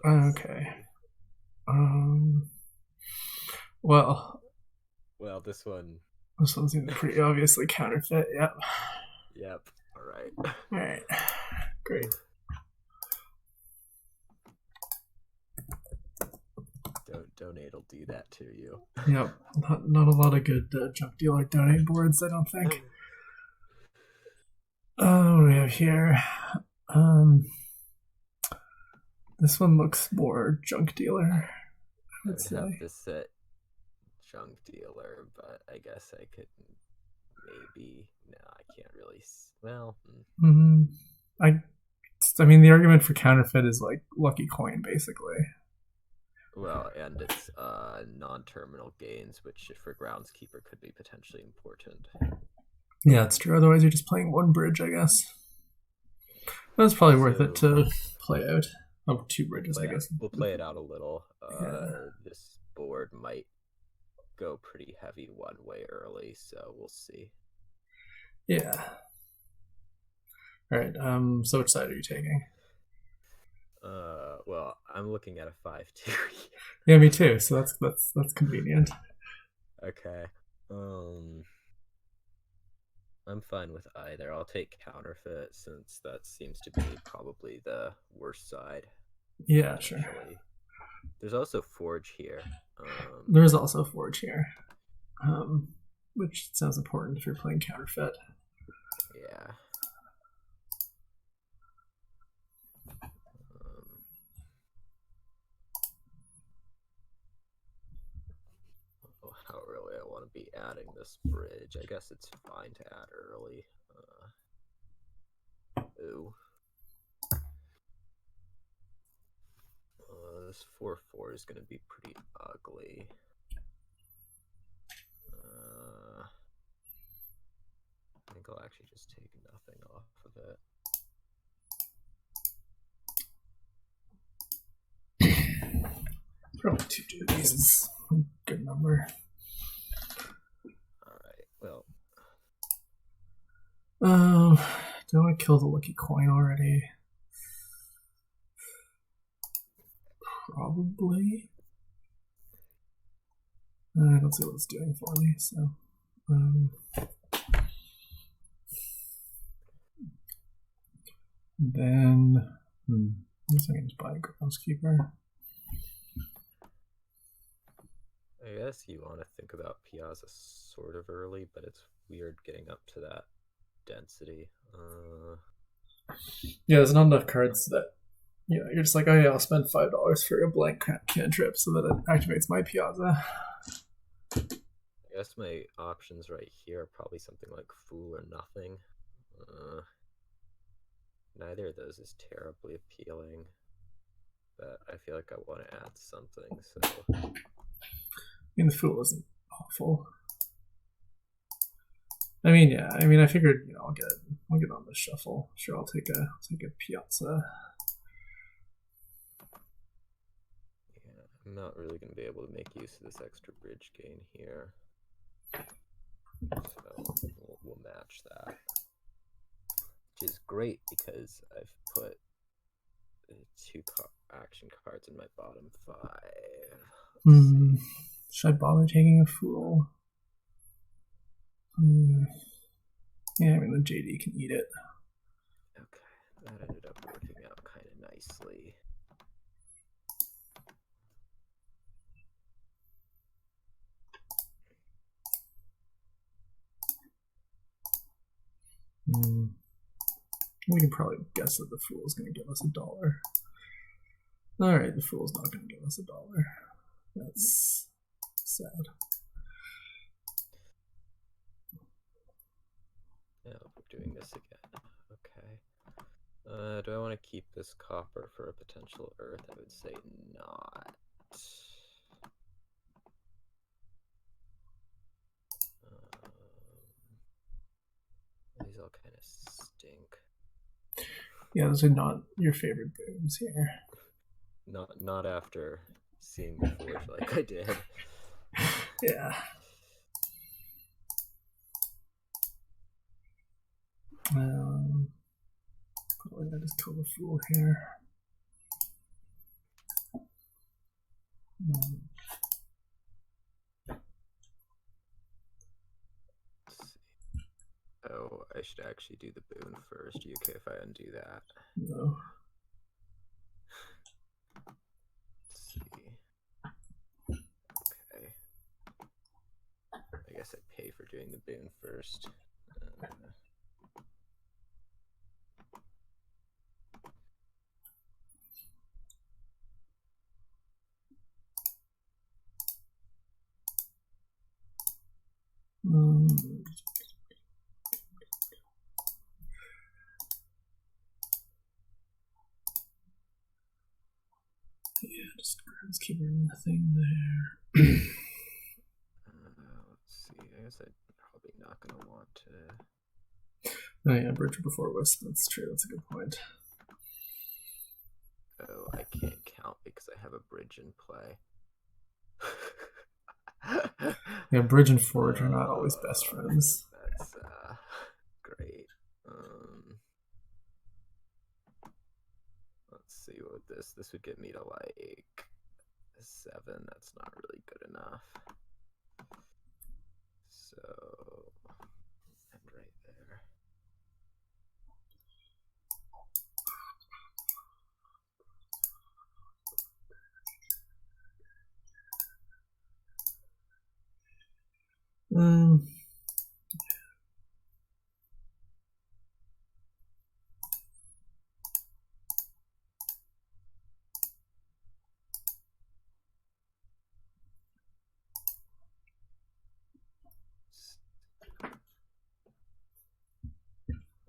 Okay. Um. Well, Well, this one. this one seems pretty obviously counterfeit. Yep. Yep. All right. All right. Great. Donate will do that to you. Yep. Not a lot of good junk dealer donate boards, I don't think. Oh, what do we have here? Um. This one looks more junk dealer, I I would would have say. to set junk dealer, but I guess I could maybe. No, I can't really. Well, Mm, I I mean, the argument for counterfeit is like lucky coin, basically. well, and it's non-terminal gains, which for groundskeeper could be potentially important. Yeah, it's true. Otherwise, you're just playing one bridge, I guess. That's probably worth it So to play out. Oh, two we'll bridges, I play guess. we'll play it out a little. Yeah. This board might go pretty heavy one way early, so we'll see. Yeah. All right. So which side are you taking? Well, I'm looking at a 5-2. Yeah, me too. So that's convenient. Okay. Um, I'm fine with either. I'll take counterfeit since that seems to be probably the worst side Yeah, sure. potentially. There's also forge here. There's also forge here, um, which sounds important if you're playing counterfeit. Yeah. How early I want to be adding this bridge. I guess it's fine to add early. Ooh. This 4-4 is going to be pretty ugly. I think I'll actually just take nothing off of it. Probably two duties is a good number. Alright, well. Do I want to kill the lucky coin already? Probably. I don't see what it's doing for me, so. Then, I guess I can just buy a groundskeeper. I guess you want to think about Piazza sort of early, but it's weird getting up to that density. Yeah, there's not enough cards that you're just like, oh yeah, I'll spend $5 for a blank cantrip so that it activates my Piazza. I guess my options right here are probably something like Fool or Nothing. Neither of those is terribly appealing, but I feel like I want to add something, so. I mean, the Fool isn't awful. I mean, yeah. I mean, I figured I'll get on the shuffle. Sure, I'll take a Piazza. Yeah, I'm not really going to be able to make use of this extra bridge gain here, so we'll match that, which is great because I've put two action cards in my bottom 5. Should I bother taking a Fool? Yeah, I mean, the JD can eat it. Okay, that ended up working out kind of nicely. We can probably guess that the Fool is going to give us $1. Alright, the Fool's not going to give us $1. That's sad. Yeah, we're doing this again. Okay. Do I want to keep this copper for a potential earth? I would say not. These all kind of stink. Yeah, those are not your favorite boons here. Not after seeing the forge like I did. Yeah. Probably gonna just kill the Fool here. Oh, I should actually do the boon first. You okay if I undo that? No. Let's see. Okay. I guess I pay for doing the boon first. Yeah, just groundskeeper nothing there. Let's see. I guess I'm probably not going to want to. Oh yeah, bridge before wisp. That's true. That's a good point. Oh, I can't count because I have a bridge in play. Yeah, bridge and forge are not always best friends. That's great. Let's see what this would get me to like 7. That's not really good enough. So, and right there.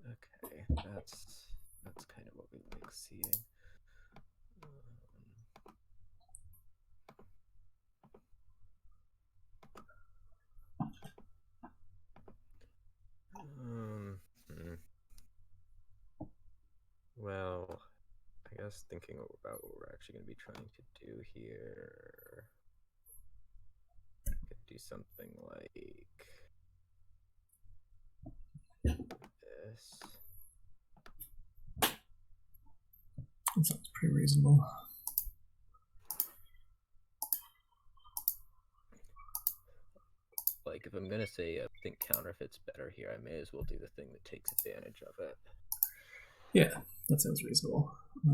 Okay, that's kind of what we like seeing. Well, I guess thinking about what we're actually going to be trying to do here, could do something like this. That sounds pretty reasonable. Like, if I'm going to say I think Counterfeit's better here, I may as well do the thing that takes advantage of it. Yeah, that sounds reasonable. I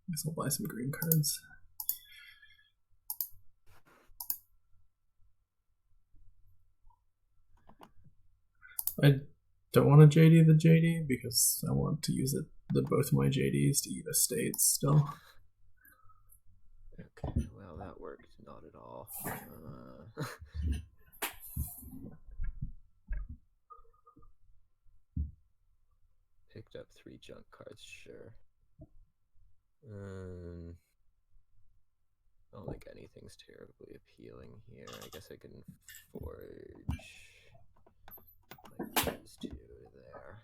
guess I'll buy some green cards. I don't want to JD the JD because I want to use both of my JDs to eat estates still. Okay, well, that worked not at all. Picked up 3 junk cards, sure. I don't think anything's terribly appealing here. I guess I can forge like those 2 there.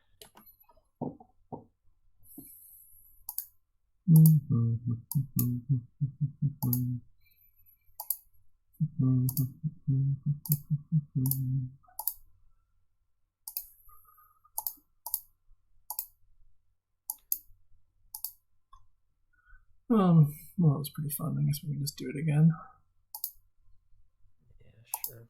Well, that was pretty fun. I guess we can just do it again. Yeah, sure.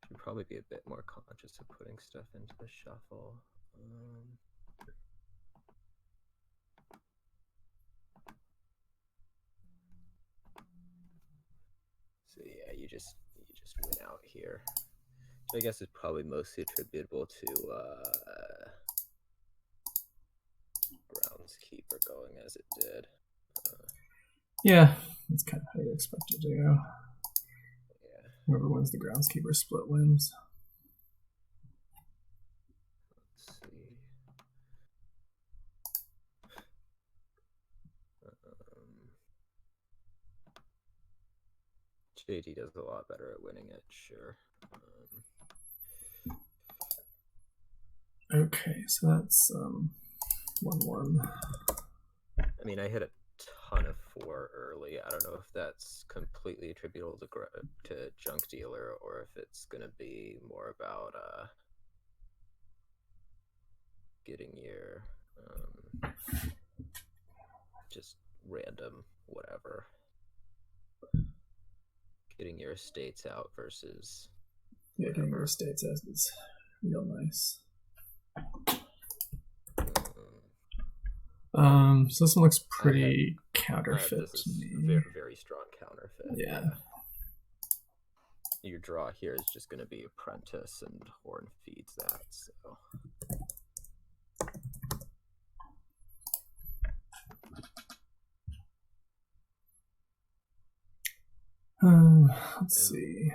Should probably be a bit more conscious of putting stuff into the shuffle. So yeah, you just win out here. So I guess it's probably mostly attributable to Groundskeeper going as it did. Yeah, that's kind of how you expect it to go. Yeah. Whoever wins the Groundskeeper split wins. Let's see. JD does a lot better at winning it, sure. Okay, so that's 1-1. I mean, I hit a ton of 4 early. I don't know if that's completely attributable to Junk Dealer or if it's going to be more about getting your just random whatever. Getting your estates out versus getting your estates as is real nice. So this one looks pretty counterfeit this to is me. Very, very strong counterfeit. Yeah. Your draw here is just going to be Apprentice, and Horn feeds that. So. Let's see.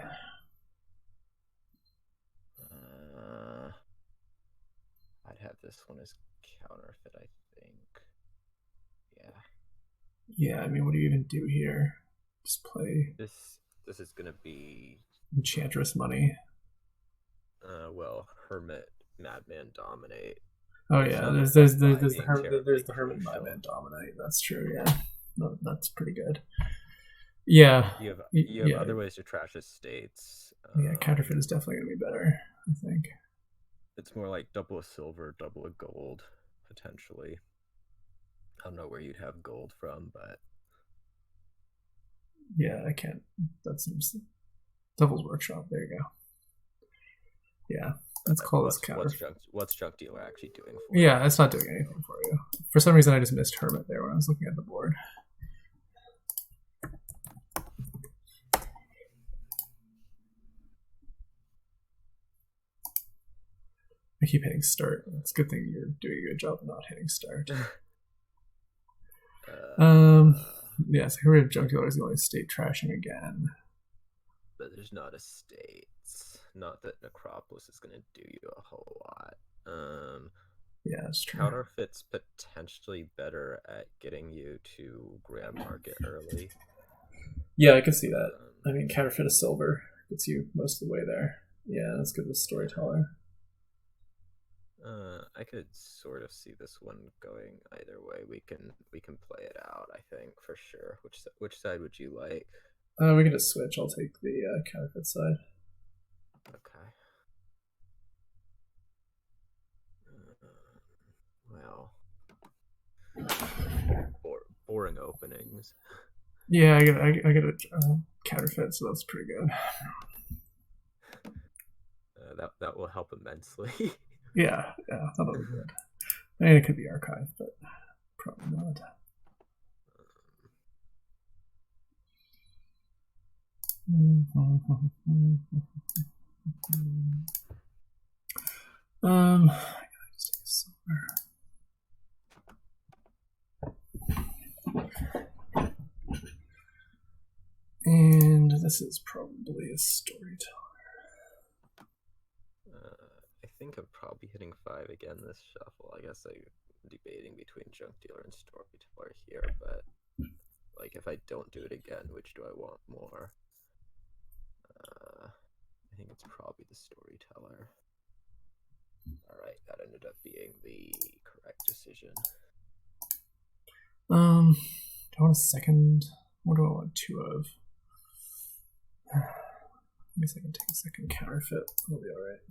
I'd have this one as counterfeit, I think. Yeah. Yeah, I mean, what do you even do here? Just play. This is gonna be Enchantress money. Well, Hermit, Madman, Dominate. Oh yeah, there's the Hermit, Madman, Dominate. That's true. Yeah, no, that's pretty good. Yeah, you have other ways to trash estates. Yeah, counterfeit is definitely gonna be better, I think. It's more like double a silver, double a gold, potentially. I don't know where you'd have gold from, but yeah, I can't. That seems Devil's Workshop. There you go. Yeah, let's call this counterfeit. What's Junk Dealer actually doing for you? Yeah, it's not doing anything for you. For some reason, I just missed Hermit there when I was looking at the board. I keep hitting start. It's a good thing you're doing a good job of not hitting start. Yeah, so here we have Junk Dealer is the only state trashing again. But there's not estates. Not that Necropolis is going to do you a whole lot. Yeah, that's true. Counterfeit's potentially better at getting you to Grand Market early. Yeah, I can see that. I mean, Counterfeit is silver. Gets you most of the way there. Yeah, that's good with Storyteller. I could sort of see this one going either way. We can play it out, I think, for sure. Which side would you like? We can just switch. I'll take the Counterfeit side. Okay. Well, boring openings. Yeah, I get a Counterfeit, so that's pretty good. That will help immensely. Yeah, that'll be good. I mean, it could be archived, but probably not. I gotta just take a silver. And this is probably a Storyteller. I think I'm probably hitting 5 again this shuffle. I guess I'm debating between Junk Dealer and Storyteller here, but like if I don't do it again, which do I want more? I think it's probably the Storyteller. Alright, that ended up being the correct decision. Do I want a second? What do I want 2 of? I guess I can take a second Counterfeit. It'll be alright.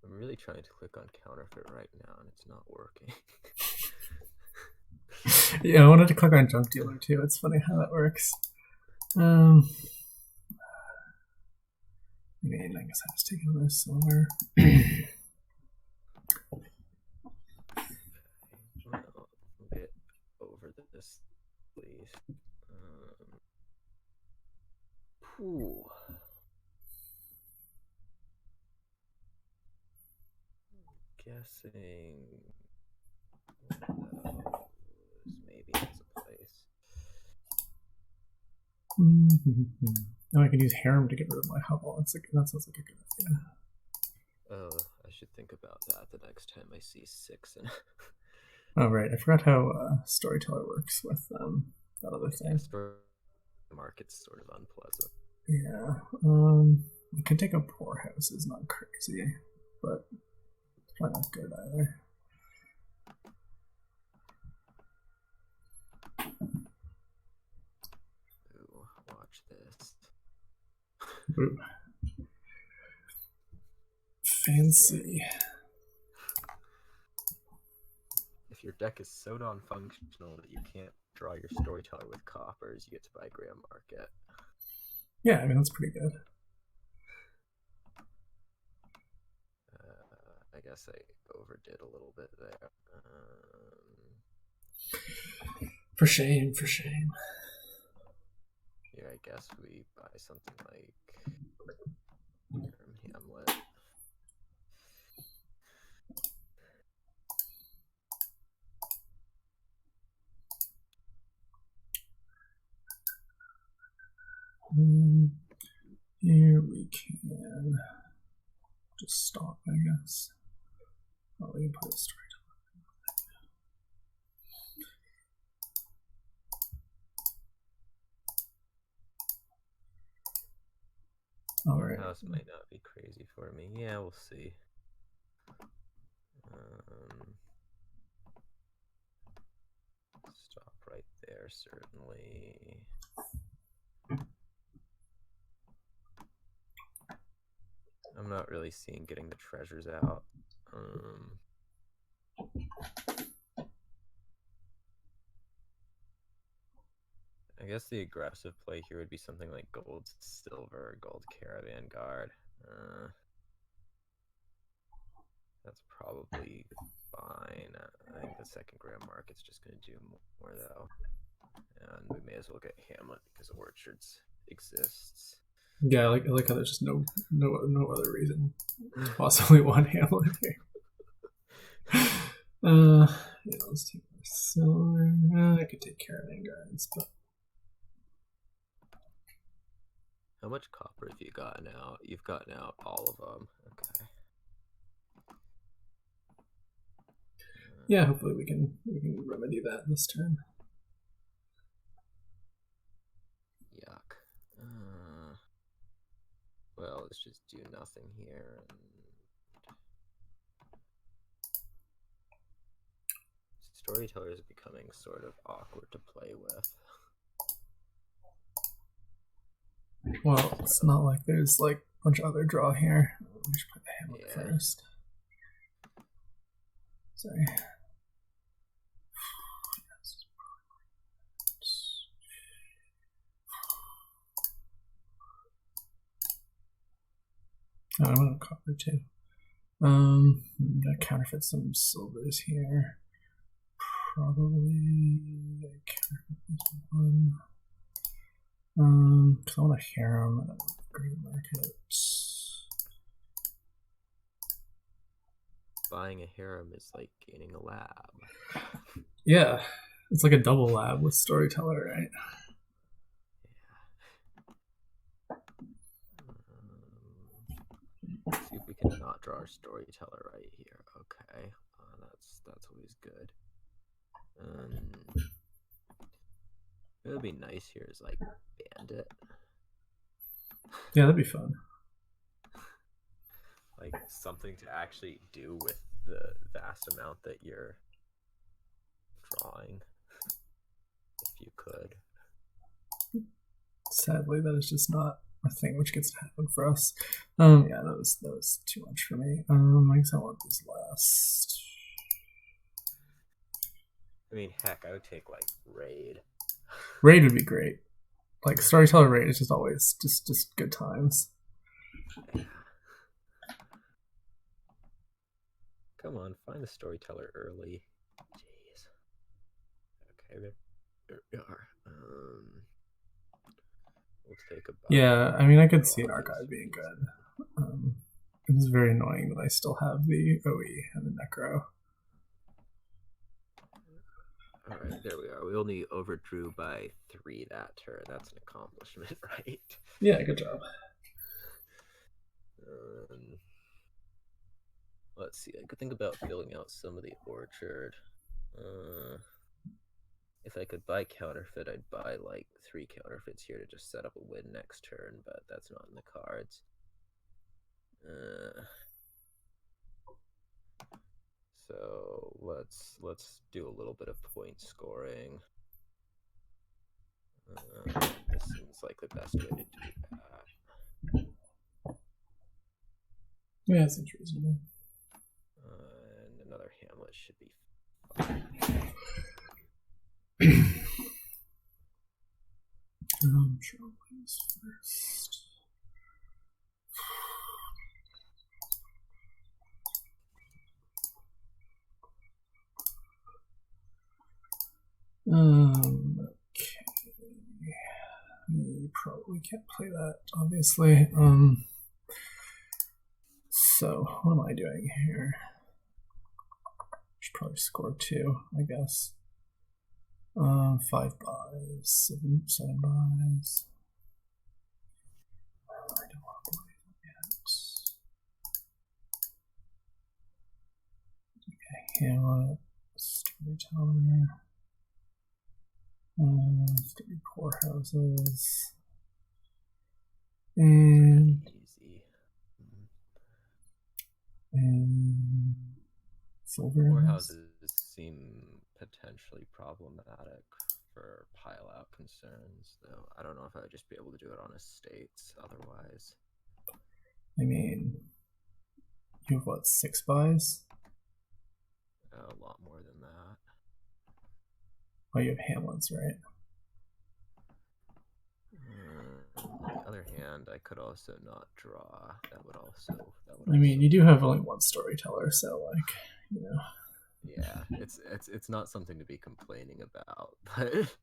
I'm really trying to click on Counterfeit right now, and it's not working. Yeah, I wanted to click on Junk Dealer too. It's funny how that works. I mean, I guess I just take another silver. Well, get over this, please. Whew. Guessing maybe has a place. Now I can use harem to get rid of my hovel. That sounds like a good idea. Oh, I should think about that the next time I see 6 and Oh right, I forgot how storyteller works with that other thing. the market's sort of unpleasant. Yeah, we could take a poor house. Is not crazy, but it's probably not good either. Ooh, watch this. Ooh. Fancy. If your deck is so non-functional that you can't draw your storyteller with coppers, you get to buy Graham Market. Yeah, I mean that's pretty good. I guess I overdid a little bit there. For shame, for shame. Here, I guess we buy something like Hamlet. Here we can just stop, I guess. Oh, we can put a storyteller. All right. House might not be crazy for me. Yeah, we'll see. Stop right there, certainly. I'm not really seeing getting the treasures out. I guess the aggressive play here would be something like gold, silver, gold caravan guard. That's probably fine. I think the second Graham Market's just going to do more, though. And we may as well get Hamlet because Orchards exists. Yeah, I like how there's just no other reason to possibly want Hamlet here. Yeah, let's take silver. I could take caravan guards, but how much copper have you gotten out? You've gotten out all of them. Okay. Yeah, hopefully we can remedy that this turn. Yuck. Well, let's just do nothing here. Storyteller is becoming sort of awkward to play with. Well, it's not like there's like a bunch of other draw here. We should put the Hamlet first. Sorry. Oh, I want a copper too. I'm gonna counterfeit some silvers here. Probably counterfeit this one. Because I want a harem and a Graham Market. Buying a harem is like gaining a lab. Yeah, it's like a double lab with storyteller, right? See if we can not draw our storyteller right here. Okay, that's always good. What would be nice here is like bandit. Yeah, that'd be fun. Like something to actually do with the vast amount that you're drawing, if you could. Sadly, that is just not a thing which gets to happen for us. Yeah, that was too much for me. I guess I want this last. I mean, heck, I would take like raid. Raid would be great. Like storyteller raid is just always just good times. Come on, find the storyteller early. Jeez. Okay, there we are. We'll take a bite. Yeah, I mean, I could see an archive being good. It is very annoying that I still have the OE and the Necro. Alright, there we are. We only overdrew by 3 that turn. That's an accomplishment, right? Yeah, good job. Let's see. I could think about filling out some of the orchard. If I could buy counterfeit, I'd buy like 3 counterfeits here to just set up a win next turn, but that's not in the cards. So let's do a little bit of point scoring. This seems like the best way to do that. Yeah, that's reasonable. And another hamlet should be fine. Sure, please first. Okay. You probably can't play that, obviously. So, what am I doing here? Should probably score 2, I guess. 5 buys, 7 buys. I don't want to play that yet. Okay, Hamlet, Storyteller. 3 poorhouses. And silver. Poorhouses seem potentially problematic for pile out concerns, though. I don't know if I would just be able to do it on estates otherwise. I mean, you have what, 6 buys? A lot more than that. Oh, you have Hamlets, right? On the other hand, I could also not draw. That would also. I mean, you do have only 1 storyteller, so like, you know. Yeah, it's not something to be complaining about, but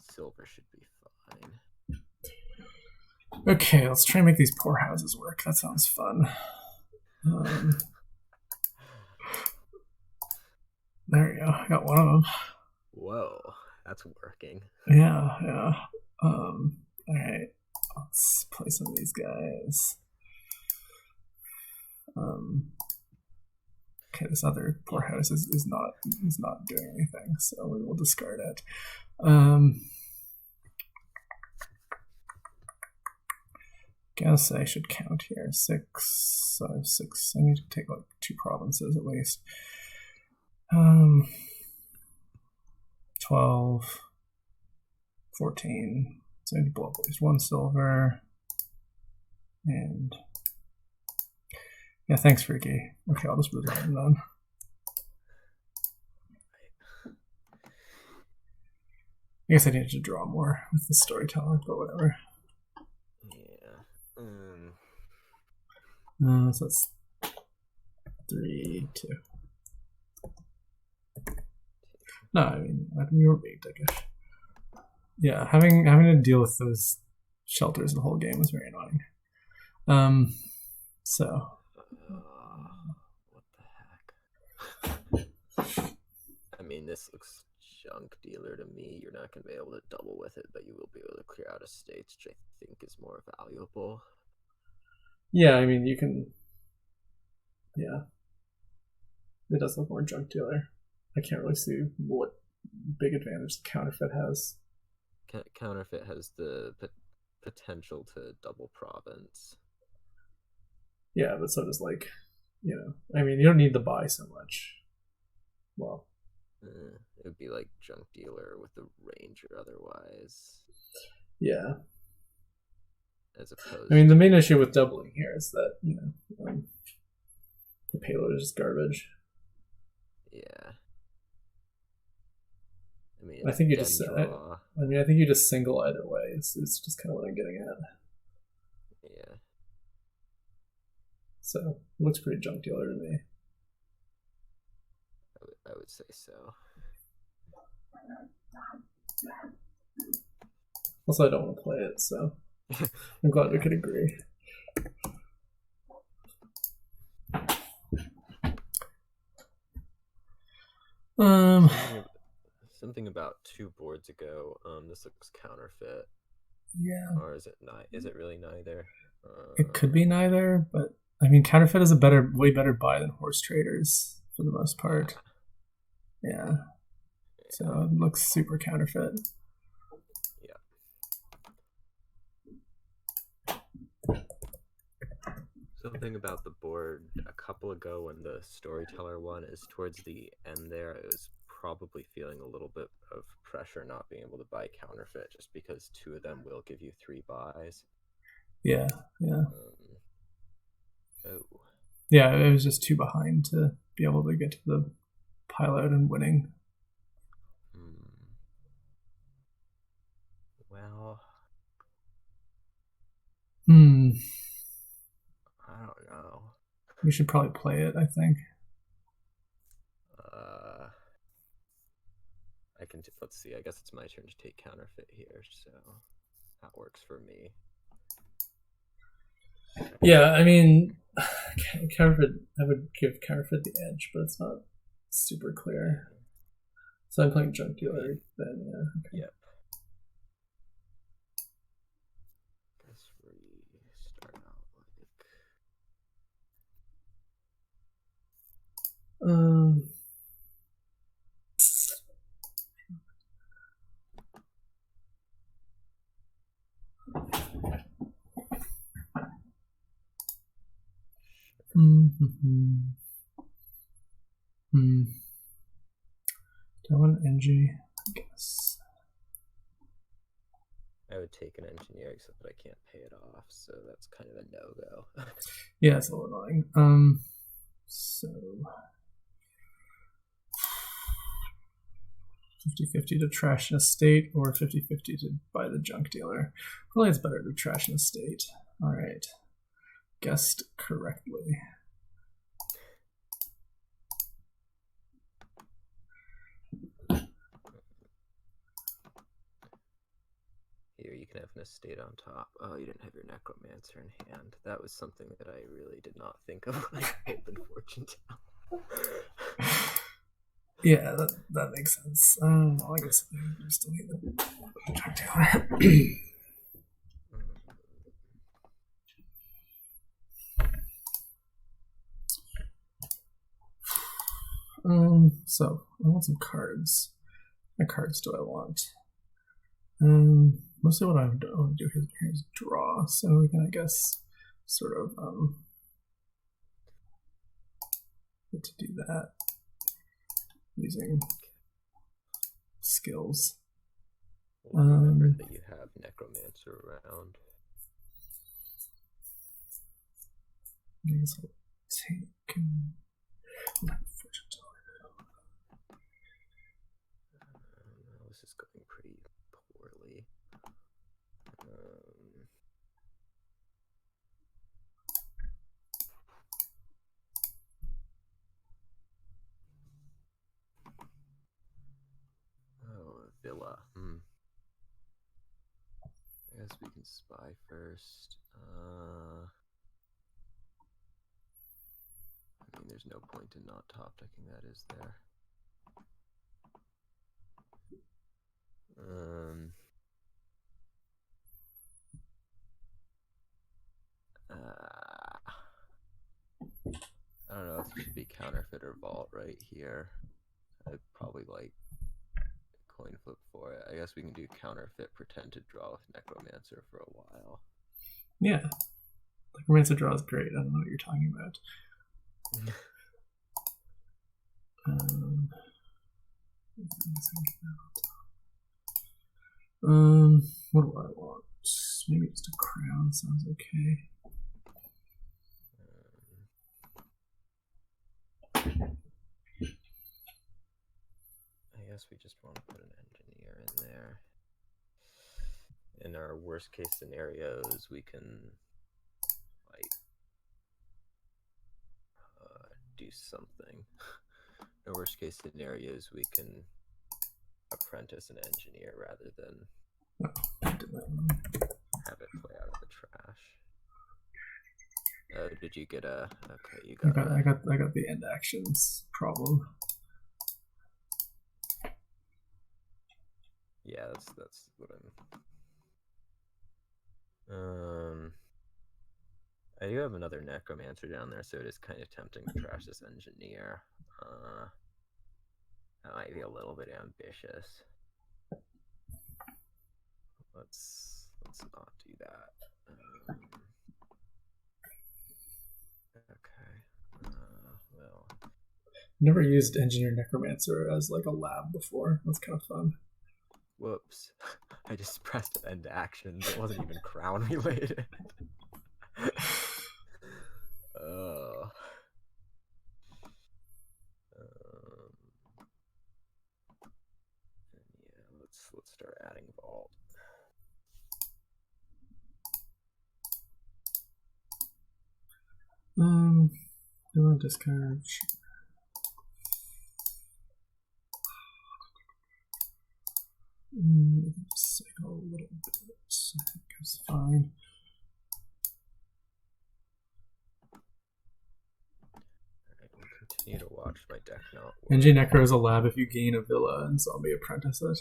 silver should be fine. Okay, let's try and make these poor houses work. That sounds fun. There we go. I got one of them. Whoa, that's working. Yeah. All right, let's play some of these guys. Okay, this other poor house is not doing anything, so we will discard it. Guess I should count here. 6. I have 6. I need to take like 2 provinces at least. 12, 14. So I need to blow up at least 1 silver. And yeah, thanks, Freaky. Okay, I'll just resign then. I guess I needed to draw more with the storyteller, but whatever. Yeah. So that's 3, 2. No, I mean you were being dickish. Yeah, having to deal with those shelters the whole game was very annoying. So. What the heck? I mean, this looks junk dealer to me. You're not going to be able to double with it, but you will be able to clear out estates, which I think is more valuable. Yeah, I mean, you can. Yeah. It does look more junk dealer. I can't really see what big advantage the counterfeit has. Counterfeit has the potential to double province. Yeah, but so does, like, you know, I mean, you don't need to buy so much. Well, it would be like junk dealer with the range or otherwise. Yeah. As opposed. I mean, the main issue with doubling here is that, you know, the payload is just garbage. Yeah. I mean, I think you just. I think you just single either way. It's just kind of what I'm getting at. Yeah. So it looks pretty junk dealer to me. I would say so. Also, I don't want to play it, so I'm glad we could agree. something about 2 boards ago. This looks counterfeit. Yeah. Or is it not? Is it really neither? It could be neither, but I mean, Counterfeit is a way better buy than Horse Traders for the most part. Yeah. So it looks super counterfeit. Yeah. Something about the board a couple ago when the storyteller one is towards the end there, it was probably feeling a little bit of pressure not being able to buy counterfeit just because 2 of them will give you 3 buys. Yeah. Oh. Yeah, it was just too behind to be able to get to the pilot and winning. Well. I don't know. We should probably play it, I think. I can. Let's see. I guess it's my turn to take counterfeit here, so that works for me. Yeah, I mean, counterfeit. I would give counterfeit the edge, but it's not super clear. So I'm playing junk dealer then. Yeah. Okay. Yep. Guess we start out like. Do I want an NG? I guess. I would take an engineer, except that I can't pay it off, so that's kind of a no-go. Yeah, it's a little annoying. So 50-50 to trash an estate or 50-50 to buy the junk dealer. Probably it's better to trash an estate. All right. Guessed correctly. Here, you can have an estate on top. Oh, you didn't have your necromancer in hand. That was something that I really did not think of when I opened fortune tell. Yeah, that makes sense. I guess I still need the junk dealer. So I want some cards. What cards do I want? Mostly what I want to do here is draw, so we can, I guess, sort of get to do that using skills. Remember that you have necromancer around. I guess I'll take fortune teller. This is going pretty poorly. Oh, villa. I guess we can spy first. I mean, there's no point in not top decking that, is there? I don't know if it should be counterfeit or vault right here. I'd probably like coin flip for it. I guess we can do counterfeit, pretend to draw with necromancer for a while. Yeah, necromancer draw is great. I don't know what you're talking about. What do I want? Maybe just a crown sounds okay. I guess we just want to put an engineer in there. In our worst case scenarios, we can like do something. In our worst case scenarios, we can apprentice an engineer rather than have it play out of the trash. Oh, did you get a? Okay, you got. I got the end actions problem. guess that's what I'm. I do have another necromancer down there, so it is kind of tempting to trash this engineer. That might be a little bit ambitious. Let's not do that. Okay. Well. Never used engineer necromancer as like a lab before. That's kind of fun. Whoops! I just pressed end actions. It wasn't even crown related. Oh. Yeah, let's start adding vault. Do I discard? Cycle a little bit. I think it's fine. Alright, we'll continue to watch my deck not work. NG Necro is a lab if you gain a villa and zombie apprentice it.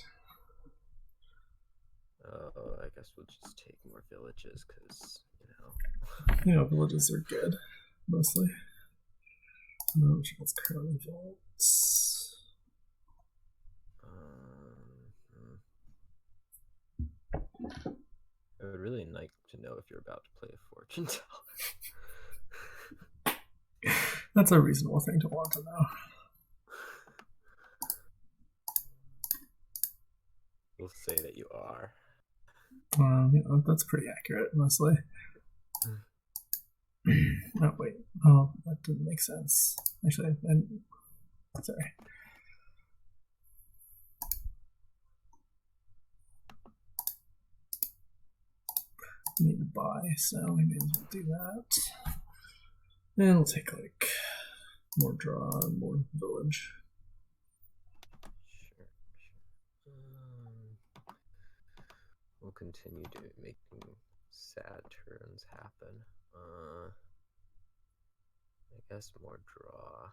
I guess we'll just take more villages because, villages are good, mostly. Let's currently vaults. I would really like to know if you're about to play a fortune teller. That's a reasonable thing to want to know. We'll say that you are. That's pretty accurate, mostly. Oh, wait. Oh, that didn't make sense. Actually, sorry. I need to buy, so we may as well do that. And we'll take like more draw and more village. Sure. We'll continue to making sad turns happen. I guess more draw.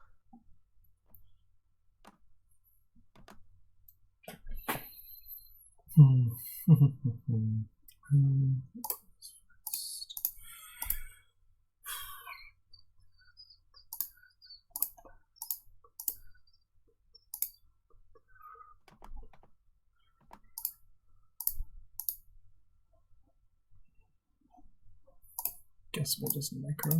Guess we'll just necro.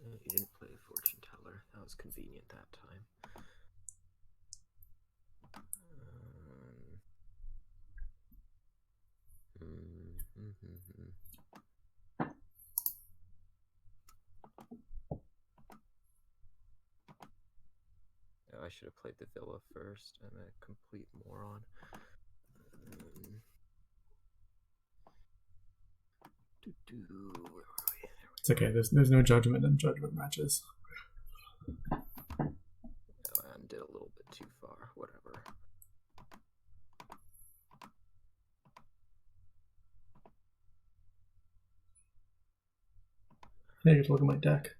You didn't play a fortune teller. That was convenient that time. I should have played the villa first. I'm a complete moron. It's okay. There's no judgment in judgment matches. And did a little bit too far. Whatever. Hey, you can look at my deck.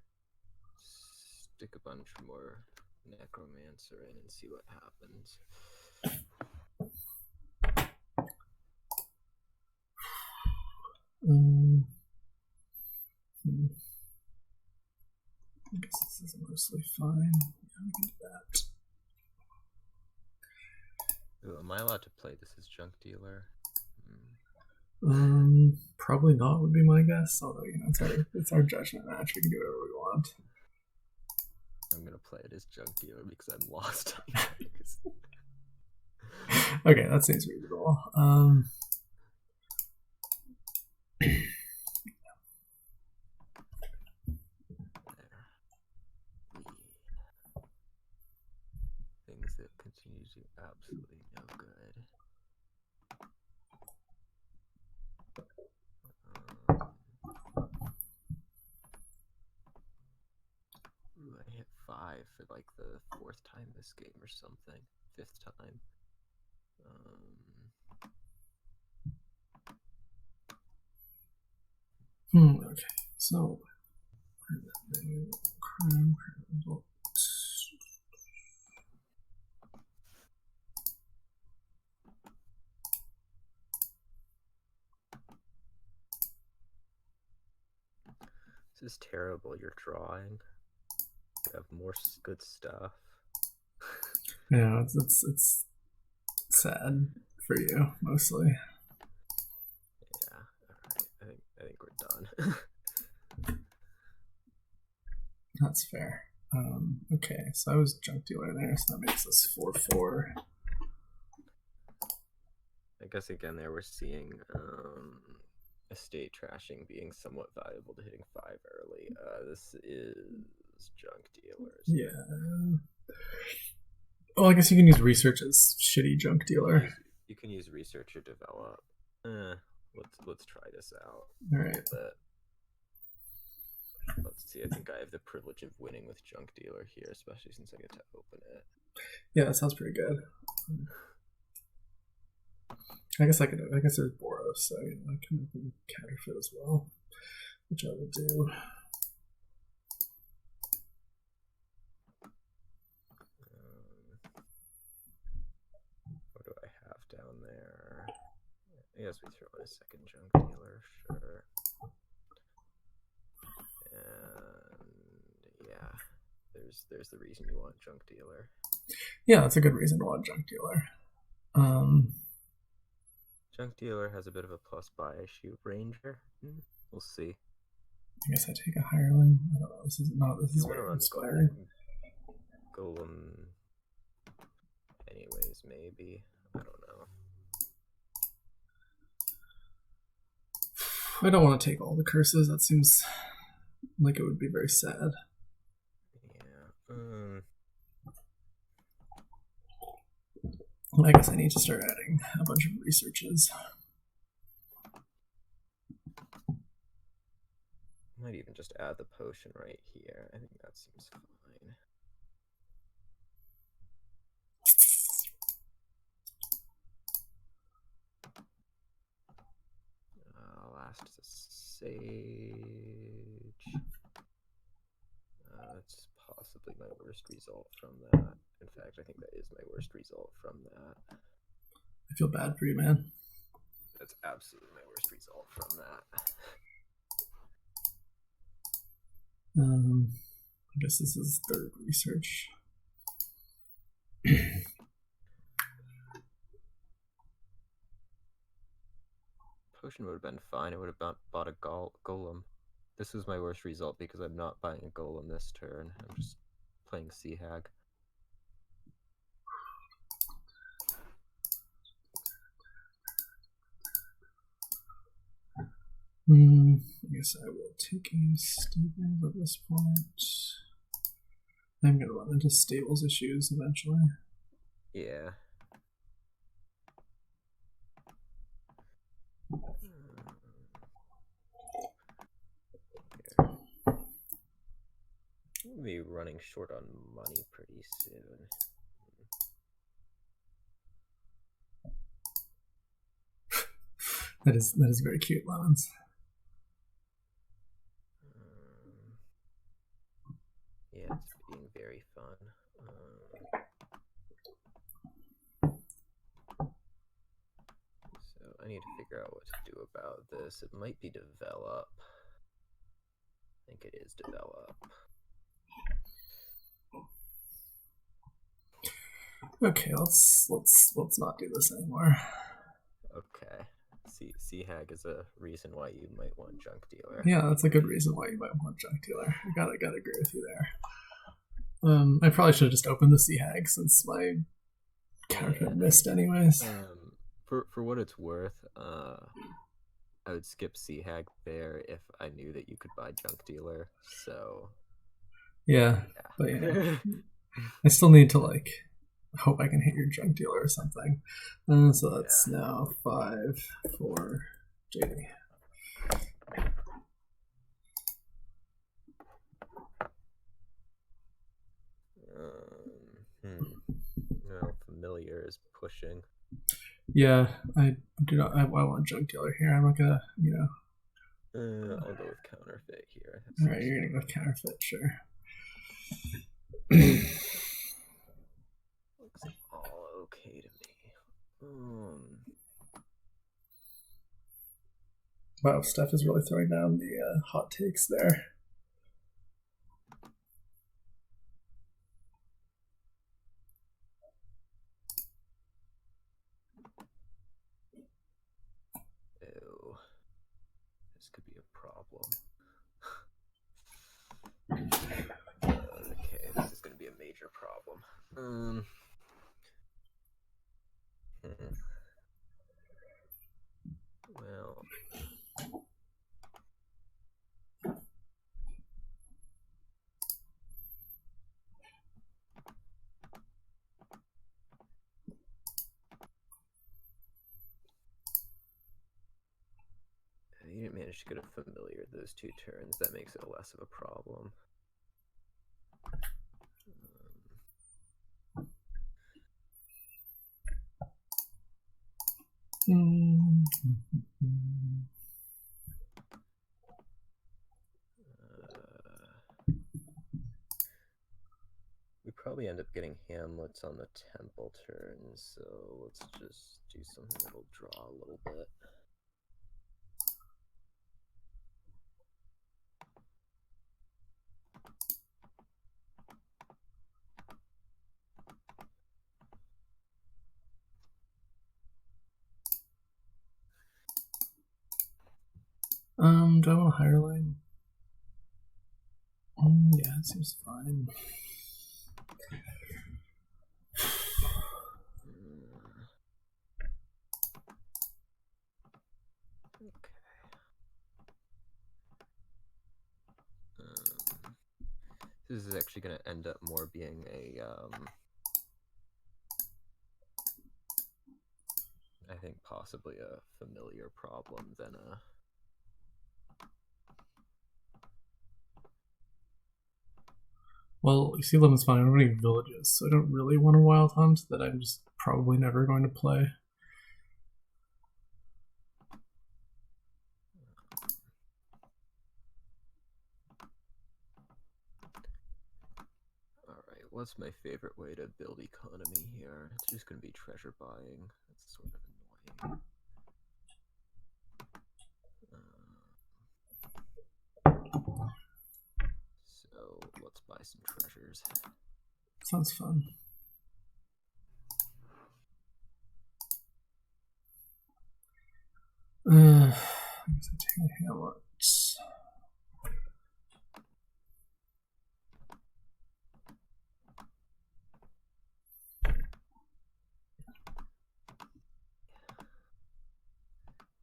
Stick a bunch more necromancer in and see what happens. I guess this is mostly fine. Yeah, we can do that. Ooh, am I allowed to play this as junk dealer? Probably not would be my guess. Although it's our judgment match. We can do whatever we want. I'm gonna play it as junk dealer because I'm lost. Okay, that seems reasonable. Things that continue to do absolutely no good. I hit 5 for like the 4th time this game or something. 5th time. Okay, so crime. This is terrible. You're drawing. You have more good stuff. Yeah, it's sad for you mostly. Yeah. All right. I think we're done. That's fair. Okay, so I was junk dealer there, so that makes us 4-4. I guess again there we're seeing estate trashing being somewhat valuable to hitting 5 early. This is junk dealers. Yeah. Well, I guess you can use research as shitty junk dealer. You can use research or develop. Let's try this out. All right. Let's see. I think I have the privilege of winning with junk dealer here, especially since I get to open it. Yeah, that sounds pretty good. I guess there's Boros, so I can open Counterfeit as well, which I will do. What do I have down there? I guess we throw in a second junk dealer, sure. And yeah, there's the reason you want junk dealer. Yeah, that's a good reason to want junk dealer. Junk dealer has a bit of a plus buy issue. Ranger, we'll see. I guess I take a hireling. I don't know. This is very inspiring. Golem. Anyways, maybe. I don't know. I don't want to take all the curses. That seems like it would be very sad. Yeah. I guess I need to start adding a bunch of researches. Might even just add the potion right here. I think that seems fine. Last is a sage. That's possibly my worst result from that. In fact, I think that is my worst result from that. I feel bad for you, man. That's absolutely my worst result from that. I guess this is third research. Potion would have been fine. I would have bought a golem. This was my worst result because I'm not buying a golem this turn. I'm just playing Sea Hag. I guess I will take a stable at this point. I'm going to run into stables issues eventually. Yeah. We'll be running short on money pretty soon. That is very cute, Lemons. Yeah, it's being very fun. So I need to figure out what to do about this. It might be develop. I think it is develop. Okay, let's not do this anymore. Okay. Sea Hag is a reason why you might want junk dealer. Yeah, that's a good reason why you might want junk dealer. I gotta agree with you there. I probably should have just opened the Sea Hag since my counterfeit missed anyways. For what it's worth, I would skip Sea Hag there if I knew that you could buy junk dealer. So yeah. But yeah, I still need to hope I can hit your junk dealer or something. So that's now 5 for JD. No, familiar is pushing. Yeah, I do not. I want junk dealer here. I'm not gonna, I'll go with counterfeit here. All right, you're gonna go counterfeit, sure. Looks all okay to me. Wow, Steph is really throwing down the hot takes there. Ew. This could be a problem. Okay, this is going to be a major problem. Well, you didn't manage to get a familiar those 2 turns. That makes it less of a problem. We probably end up getting Hamlets on the Temple turn, so let's just do something that'll draw a little bit. Do I want a higher line? Yeah, it seems fine. This is actually going to end up more being a, I think possibly a familiar problem than a... Well, you see, Lemon's fine. I don't have any villages, so I don't really want a wild hunt that I'm just probably never going to play. Alright, what's my favorite way to build economy here? It's just going to be treasure buying. That's sort of annoying. So let's buy some treasures. Sounds fun. I guess I take a Hamlet.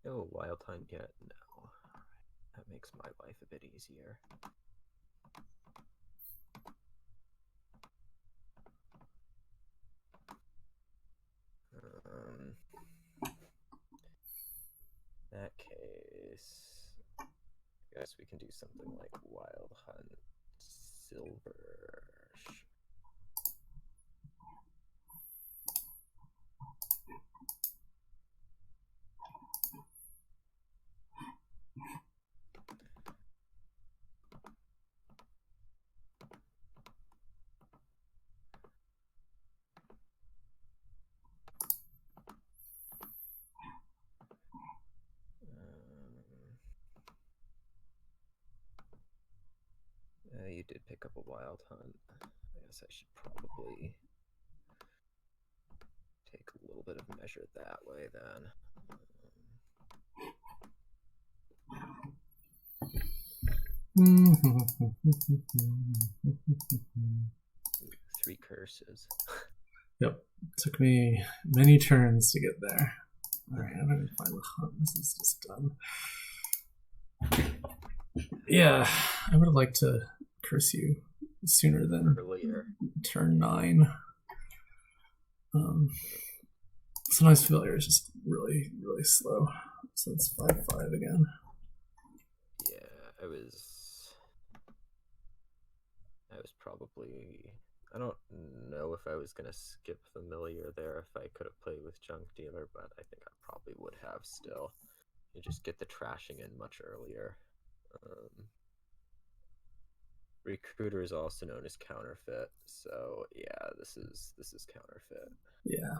No wild hunt yet? No. That makes my life a bit easier. In that case, I guess we can do something like wild hunt silver. You did pick up a wild hunt. I guess I should probably take a little bit of measure that way then. 3 curses. Yep. Took me many turns to get there. Alright, I'm gonna find the hunt. This is just done. Yeah, I would have liked to curse you sooner than earlier. Turn 9. Sometimes familiar is just really, really slow. So it's 5-5 again. Yeah, I was probably... I don't know if I was going to skip familiar there if I could have played with junk dealer, but I think I probably would have still. You just get the trashing in much earlier. Recruiter is also known as Counterfeit, so yeah, this is Counterfeit. Yeah.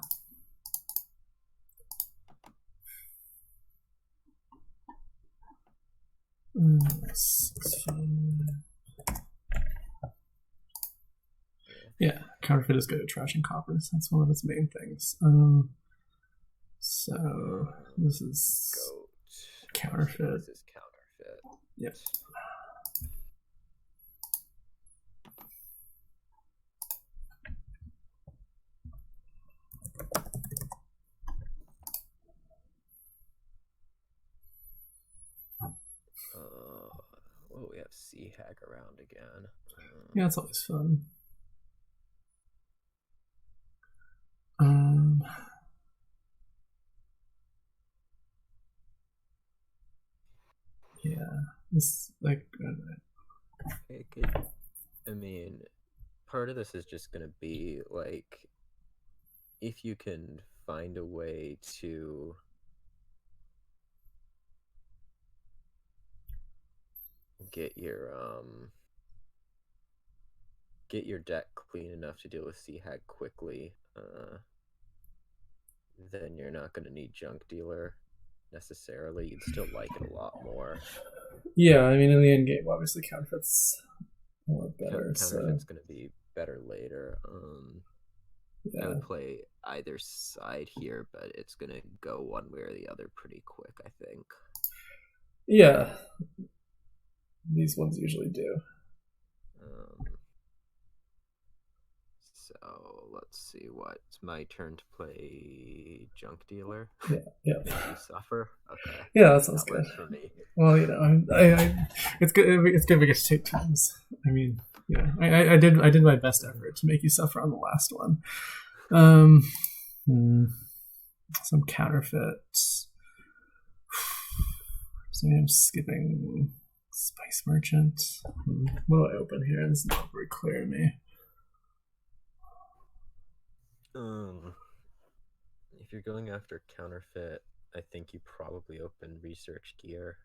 Yeah, Counterfeit is good at trashing coppers. That's one of its main things. So this is Goat. Counterfeit. This is Counterfeit. Yep. Oh, we have Sea Hag around again. Yeah, it's always fun. Yeah, this like. It could, I mean, part of this is just gonna be like, if you can find a way to get your deck clean enough to deal with Sea Hag quickly, then you're not going to need Junk Dealer necessarily. You'd still like it a lot more. Yeah, I mean, in the end game, obviously Counterfeit's a lot better. Counterfeit's going to be better later. Yeah. I would play either side here, but it's going to go one way or the other pretty quick, I think. Yeah. These ones usually do. So let's see what. It's my turn to play Junk Dealer. Yeah. Make you suffer. Okay. Yeah, that sounds good for me. Well, you know, it's good. It's good we get to take turns. I mean, you know, I did my best effort to make you suffer on the last one. Some Counterfeit. So I'm skipping Spice Merchant. What do I open here? This is not very clear to me. If you're going after Counterfeit, I think you probably open Research Gear.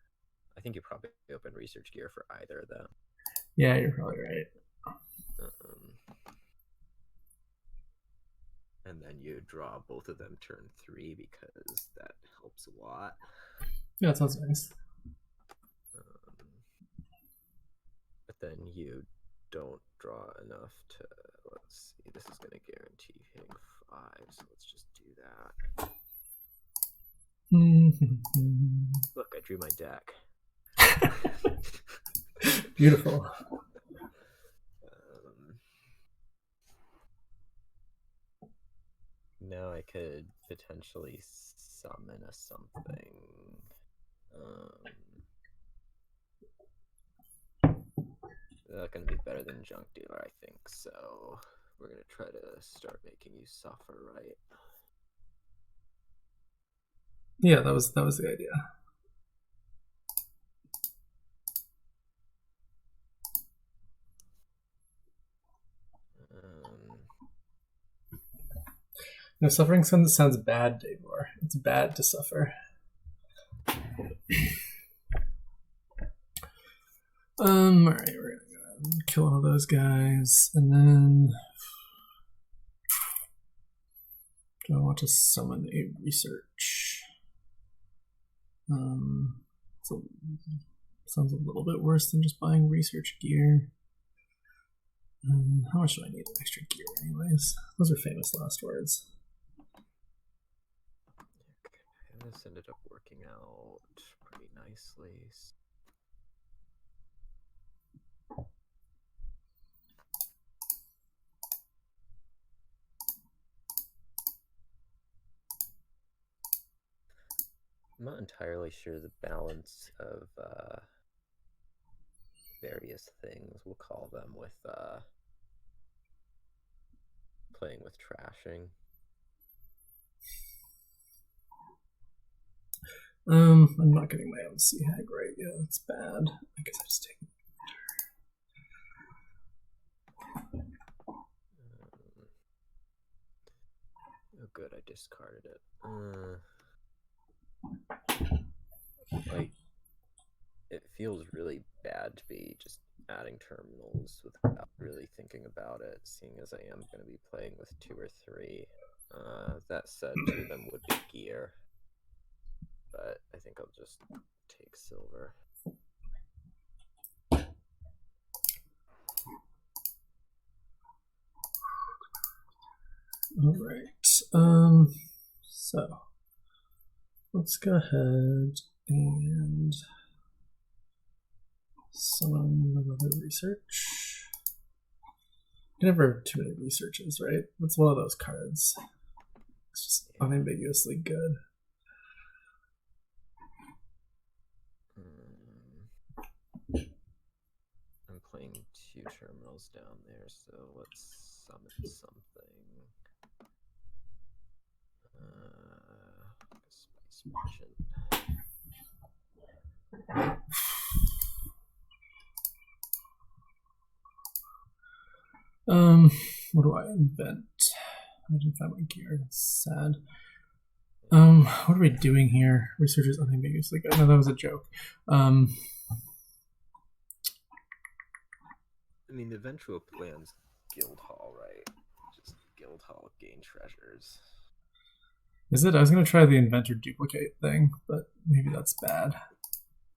I think you probably open Research Gear for either of them. Yeah, you're probably right. And then you draw both of them turn 3 because that helps a lot. Yeah, that sounds nice. But then you don't draw enough to, let's see, this is going to guarantee hitting 5, so let's just do that. Look, I drew my deck. Beautiful. Now I could potentially summon a something. That's going to be better than Junk Dealer, I think. So we're going to try to start making you suffer, right? Yeah, that was the idea. No, suffering sounds bad, Davor. It's bad to suffer. Alright, we're gonna kill all those guys, and then do I want to summon a research? Sounds a little bit worse than just buying research gear. How much do I need extra gear anyways? Those are famous last words. This ended up working out pretty nicely. I'm not entirely sure the balance of various things, we'll call them, with playing with trashing. I'm not getting my own Sea Hag right. Yeah, that's bad. I guess I just take it. Oh, good, I discarded it. like, it feels really bad to be just adding terminals without really thinking about it, seeing as I am going to be playing with 2 or 3. That said, 2 of them would be gear, but I think I'll just take silver. All right. So let's go ahead and summon another research. You never have too many researches, right? That's one of those cards. It's just unambiguously good. I'm playing 2 terminals down there, so let's summon something. Spice Merchant. What do I invent? I didn't find my gear. It's sad. What are we doing here? Researchers unambiguously good. No, that was a joke. I mean, the eventual plan's Guildhall, right? Just Guildhall gain treasures. Is it? I was gonna try the inventor duplicate thing, but maybe that's bad.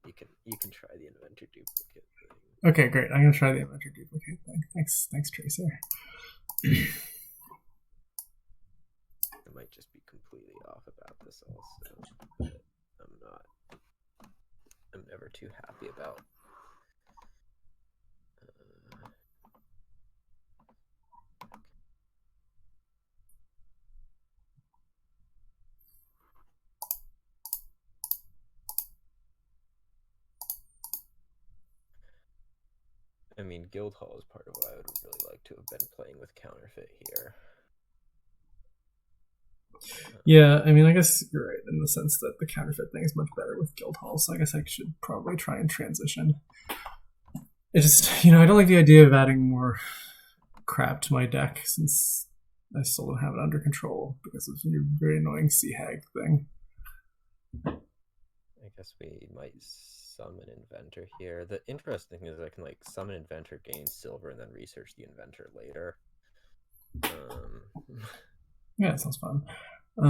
You can try the inventor duplicate thing. Okay, great. I'm gonna try the inventor duplicate thing. Thanks, Tracer. I might just be completely off about this also, but I'm never too happy about. I mean, Guildhall is part of what I would really like to have been playing with Counterfeit here. Yeah, I mean, I guess you're right in the sense that the Counterfeit thing is much better with Guildhall, so I guess I should probably try and transition. It just, I don't like the idea of adding more crap to my deck since I still don't have it under control because of your very annoying Sea Hag thing. I guess we might summon Inventor here. The interesting thing is I can summon Inventor, gain silver, and then research the Inventor later. Yeah, that sounds fun. So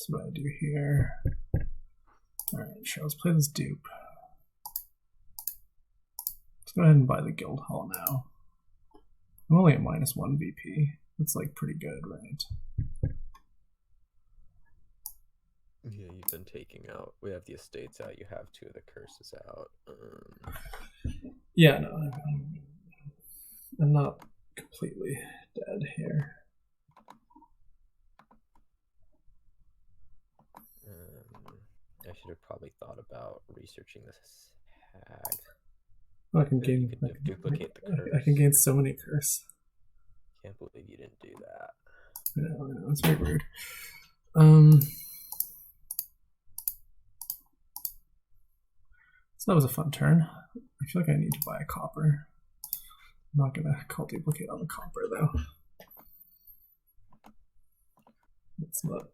what do I do here? Alright, sure, let's play this dupe. Let's go ahead and buy the Guildhall now. I'm only at -1 VP. That's pretty good, right? Yeah, you've been taking out. We have the estates out. You have 2 of the curses out. Yeah, no, I'm not completely dead here. I should have probably thought about researching this hag. I can gain. Duplicate the curse. I can gain so many curse. Can't believe you didn't do that. I know, that's very weird. So that was a fun turn. I feel like I need to buy a copper. I'm not gonna call duplicate on the copper though.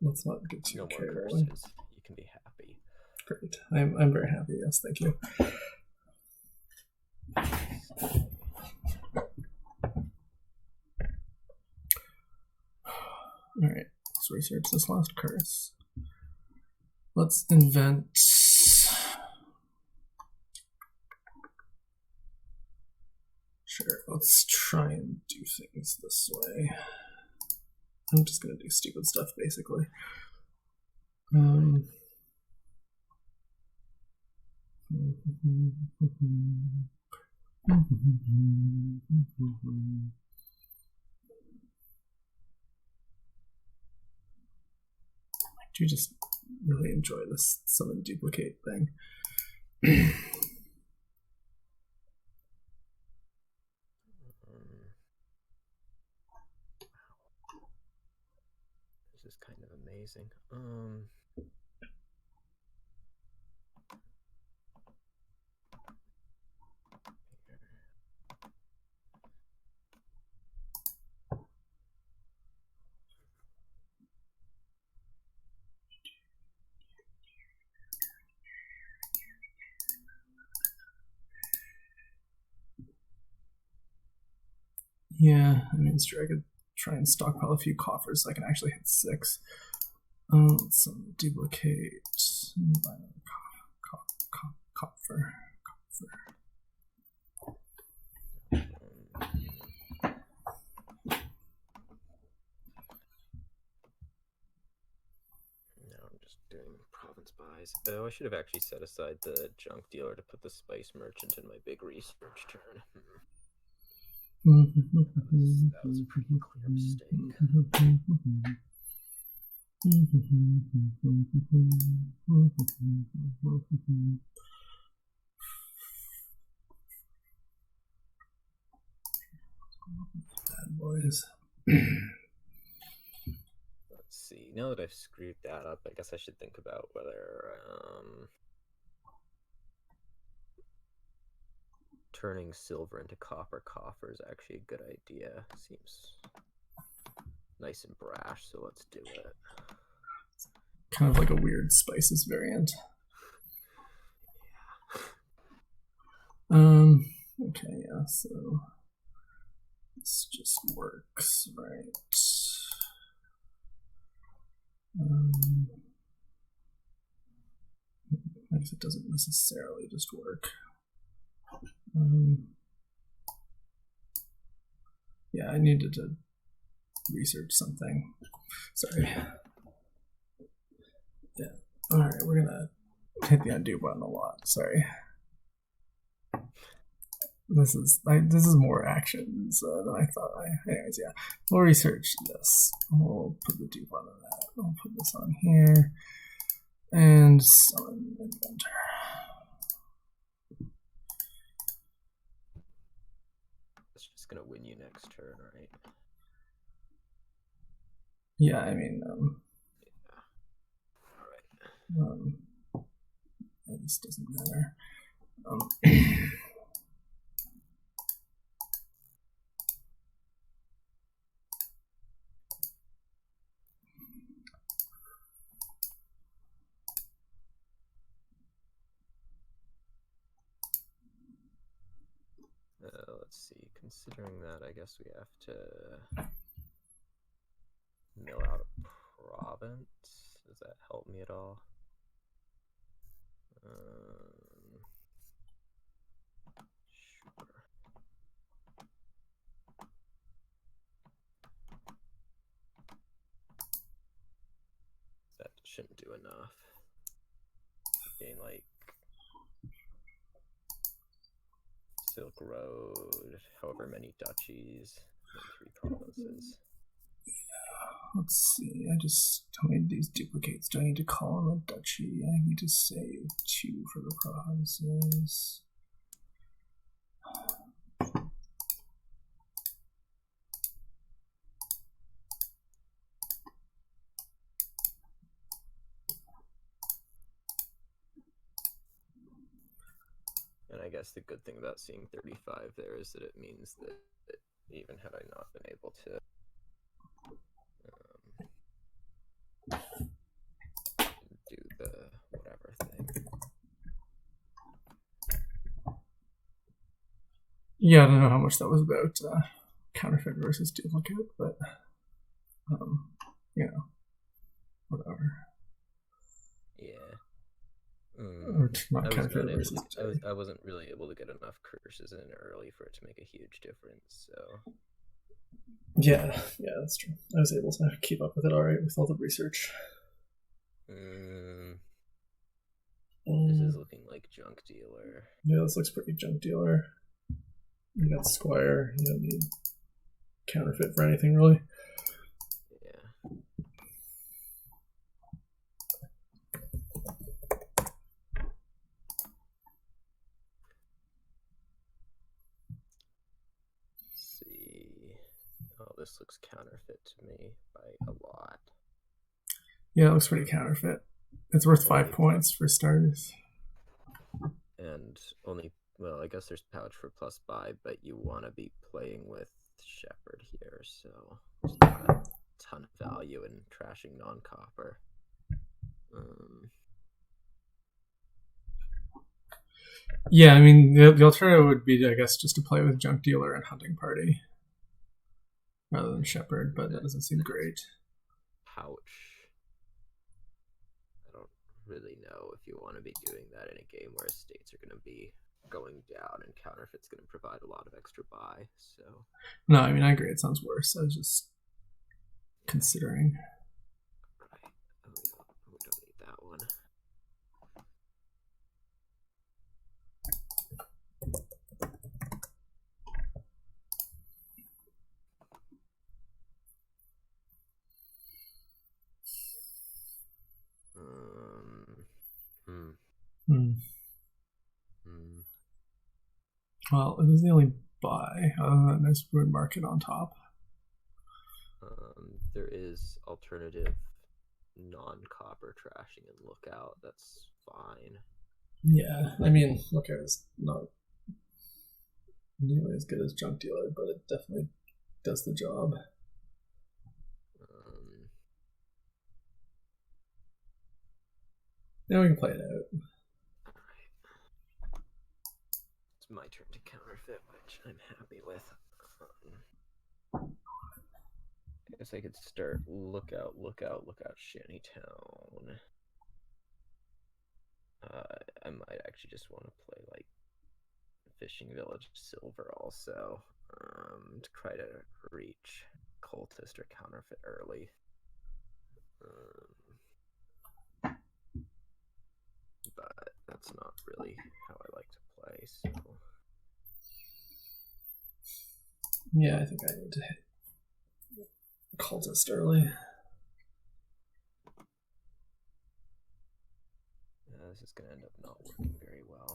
Let's not get too carried away. You can be happy. Great. I'm very happy. Yes, thank you. All right. Let's research this last curse. Let's invent. Sure. Let's try and do things this way. I'm just gonna do stupid stuff basically. I do just really enjoy this summon duplicate thing. This is kind of amazing. Yeah, I mean, it's true. I could try and stockpile a few coffers so I can actually hit 6. Let's duplicate. Coffer. Province buys. Oh, I should have actually set aside the junk dealer to put the spice merchant in my big research turn. That was a pretty clear mistake. Bad boys. Let's see. Now that I've screwed that up, I guess I should think about whether turning silver into copper is actually a good idea. Seems nice and brash, so let's do it. Kind of like a weird spices variant. Okay, yeah, so this just works, right? I guess it doesn't necessarily just work. Yeah, I needed to research something. Sorry. Yeah. All right, we're gonna hit the undo button a lot. Sorry. This is more actions than I thought. Anyways, yeah, we'll research this. We'll put the do button on that. I'll put this on here and summon inventor. It's just gonna win you next turn, right? Yeah, I mean, yeah. All right. This doesn't matter. Let's see. Considering that, I guess we have to mill out a province. Does that help me at all? Sure. That shouldn't do enough. Gain like Silk Road, however many duchies, and 3 provinces. Yeah, let's see. How many of these duplicates do I need to call on a duchy? I need to save 2 for the provinces. And I guess the good thing about seeing 35 there is that it means that even had I not been able to do the whatever thing. Yeah, I don't know how much that was about counterfeit versus duplicate, but you know, whatever. Yeah. Or not counterfeit versus. I wasn't really able to get enough curses in early for it to make a huge difference. So. Yeah, that's true. I was able to keep up with it all right with all the research. This is looking like junk dealer. Yeah, this looks pretty junk dealer. You got Squire. You don't need counterfeit for anything, really. Yeah. Let's see. Oh, this looks counterfeit to me by a lot. Yeah, it looks pretty counterfeit. It's worth 5 points for starters. And only, well, I guess there's pouch for plus buy, but you want to be playing with Shepherd here, so there's not a ton of value in trashing non-copper. Yeah, I mean, the alternative would be, I guess, just to play with Junk Dealer and Hunting Party. rather than shepherd, but that doesn't seem great. Pouch. I don't really know if you want to be doing that in a game where estates are going to be going down and Counterfeit's going to provide a lot of extra buy. So no, I mean I agree. It sounds worse. I was just considering. right, we don't need that one. Well, it is the only buy, other than that nice ruin market on top. There is alternative non-copper trashing and lookout. That's fine. Yeah, I mean, lookout is not nearly as good as junk dealer, but it definitely does the job. Now we can play it out. Alright. It's my turn to counterfeit, which I'm happy with. I guess I could start lookout Shantytown. I might actually just want to play like Fishing Village Silver also, to try to reach Cultist or Counterfeit early. But that's not really how I like to play, so yeah, I think I need to hit Cultist early. This is going to end up not working very well.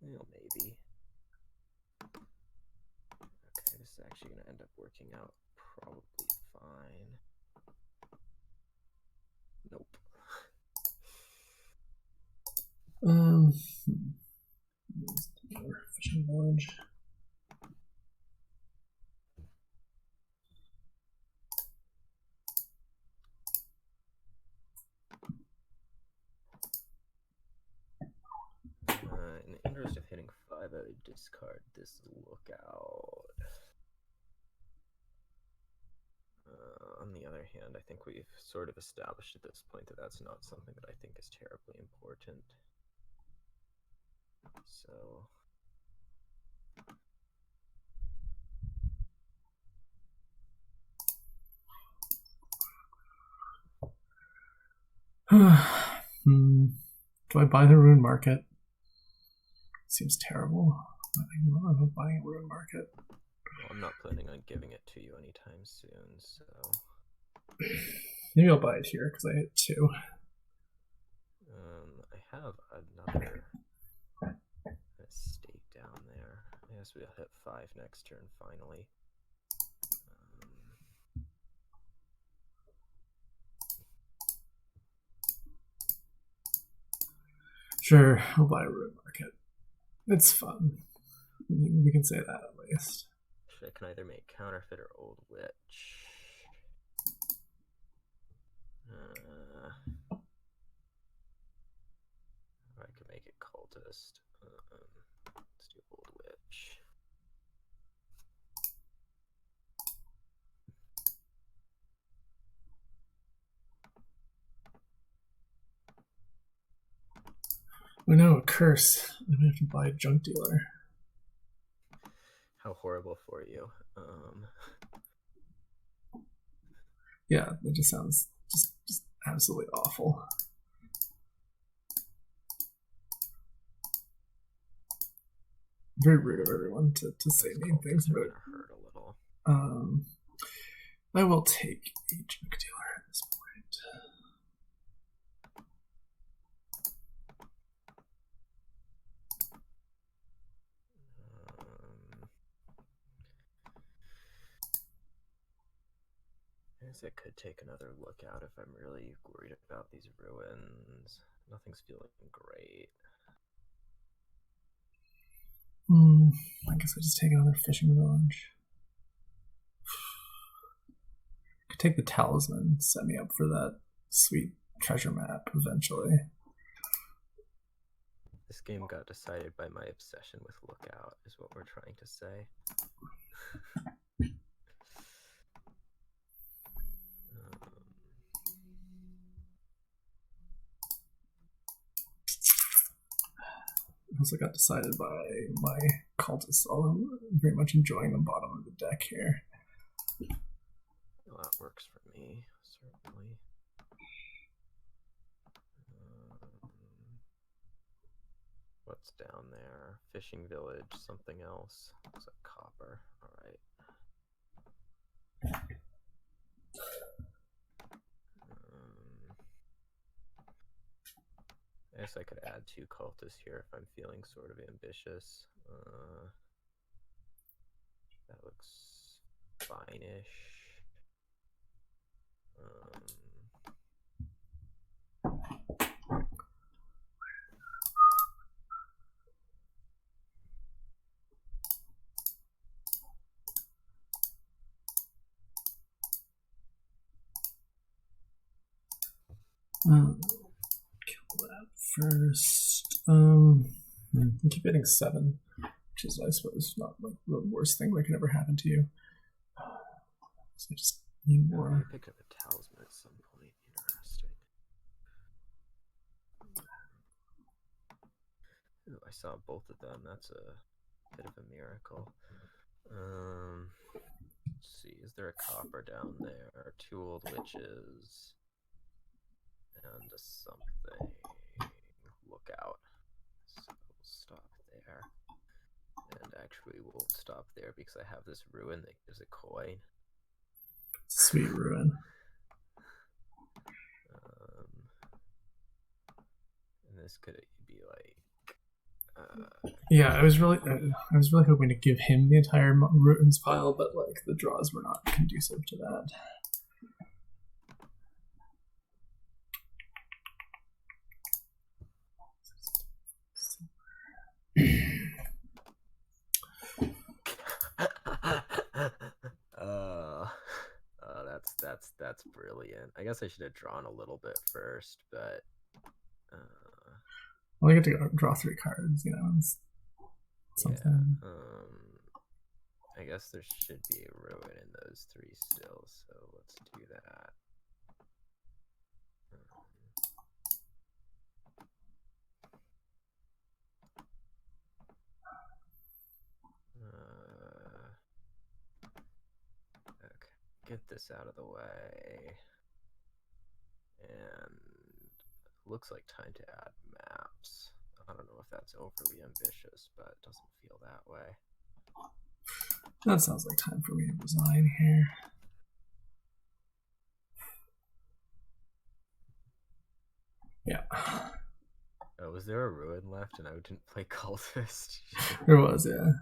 Well, maybe. Okay, this is actually going to end up working out probably fine. Nope. Fishing Village. In the interest of hitting 5, I would discard this lookout. On the other hand, I think we've sort of established at this point that that's not something that I think is terribly important. So do I buy the ruin market? Seems terrible. I'm not buying a ruin market. Well, I'm not planning on giving it to you anytime soon, so maybe I'll buy it here because I hit 2. I have another estate down there. I guess we'll hit 5 next turn finally. Sure, I'll buy a ruin market. It's fun. We can say that at least. I can either make Counterfeit or Old Witch. I could make it Cultist. Let's do Old Witch. We know a curse. I'm gonna have to buy a junk dealer. How horrible for you. Yeah, that just sounds just absolutely awful. Very rude of everyone to say mean things about. Hurt a little. I will take a junk dealer at this point. I guess I could take another look out if I'm really worried about these ruins. Nothing's feeling great. I guess I just take another fishing village. Could take the talisman, set me up for that sweet treasure map eventually. This game got decided by my obsession with Lookout, is what we're trying to say. Also got decided by my cultists. I'm very much enjoying the bottom of the deck here. Well, that works for me, certainly. What's down there? Fishing village, something else. It's a copper. All right. I guess I could add 2 cultists here if I'm feeling sort of ambitious. That looks fine-ish. Kill that first. I keep getting 7, which is, I suppose, not like the worst thing that could ever happen to you. So I just need more. I picked up a talisman at some point. Interesting. Ooh, I saw both of them. That's a bit of a miracle. Let's see. Is there a copper down there? 2 old witches. And a something. Lookout. So we'll stop there. And actually, we won't stop there because I have this ruin that gives a coin. Sweet ruin. And this could be like. Yeah, I was really hoping to give him the entire ruins pile, but like the draws were not conducive to that. That's brilliant. I guess I should have drawn a little bit first, but well, I get to draw 3 cards, you know. It's something. Yeah, I guess there should be a ruin in those 3 still, so let's do that. Okay, get this out of the way. And looks like time to add maps. I don't know if that's overly ambitious, but it doesn't feel that way. That sounds like time for me to resign here. Yeah. Oh, was there a ruin left and I didn't play cultist? There was, yeah.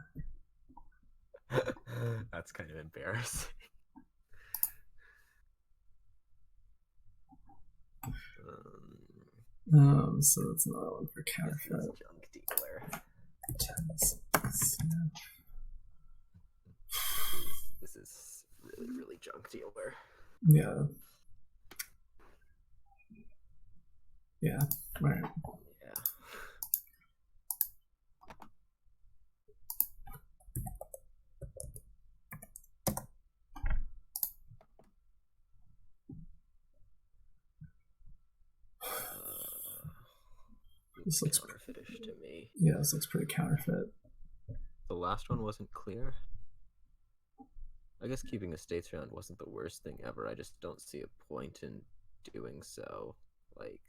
That's kind of embarrassing. So that's another one for Counterfeit. Junk dealer. 10, 6, This is really junk dealer. yeah. Yeah, right. Yeah. This looks counterfeitish to me. Yeah, this looks pretty counterfeit. The last one wasn't clear. I guess keeping estates around wasn't the worst thing ever. I just don't see a point in doing so. Like,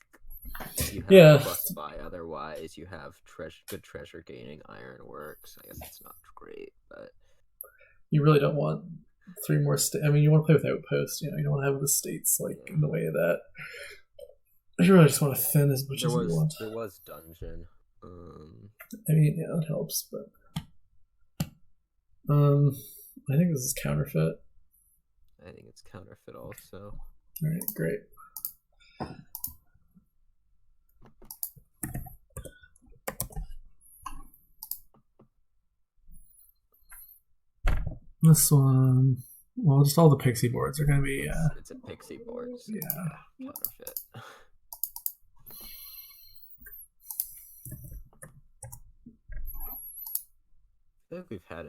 you have plus buy otherwise. You have good treasure gaining ironworks. I guess it's not great, but you really don't want 3 more. I mean, you want to play with outposts. You know, you don't want to have the states like in the way of that. You really just want to thin as much as you want. There was dungeon. I mean, yeah, that helps, but I think this is counterfeit. I think it's counterfeit also. All right, great. This one, well, just all the pixie boards are going to be. It's a pixie board. So yeah. Counterfeit. feel like we've had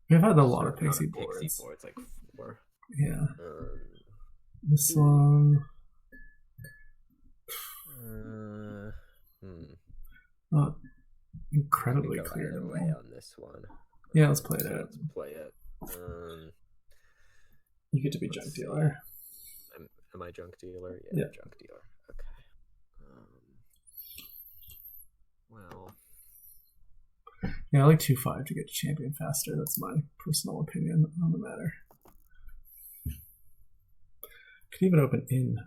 We've had a lot of certain amount pixie of pixie boards. boards, like 4. Yeah. This one. Not incredibly I think clear to either me. way on this one. Yeah, let's play it So out. let's play it. You get to be junk dealer. Am I junk dealer? Yeah. Junk dealer. Okay. Well. Yeah, I like 2-5 to get to champion faster. That's my personal opinion on the matter. Could even open in.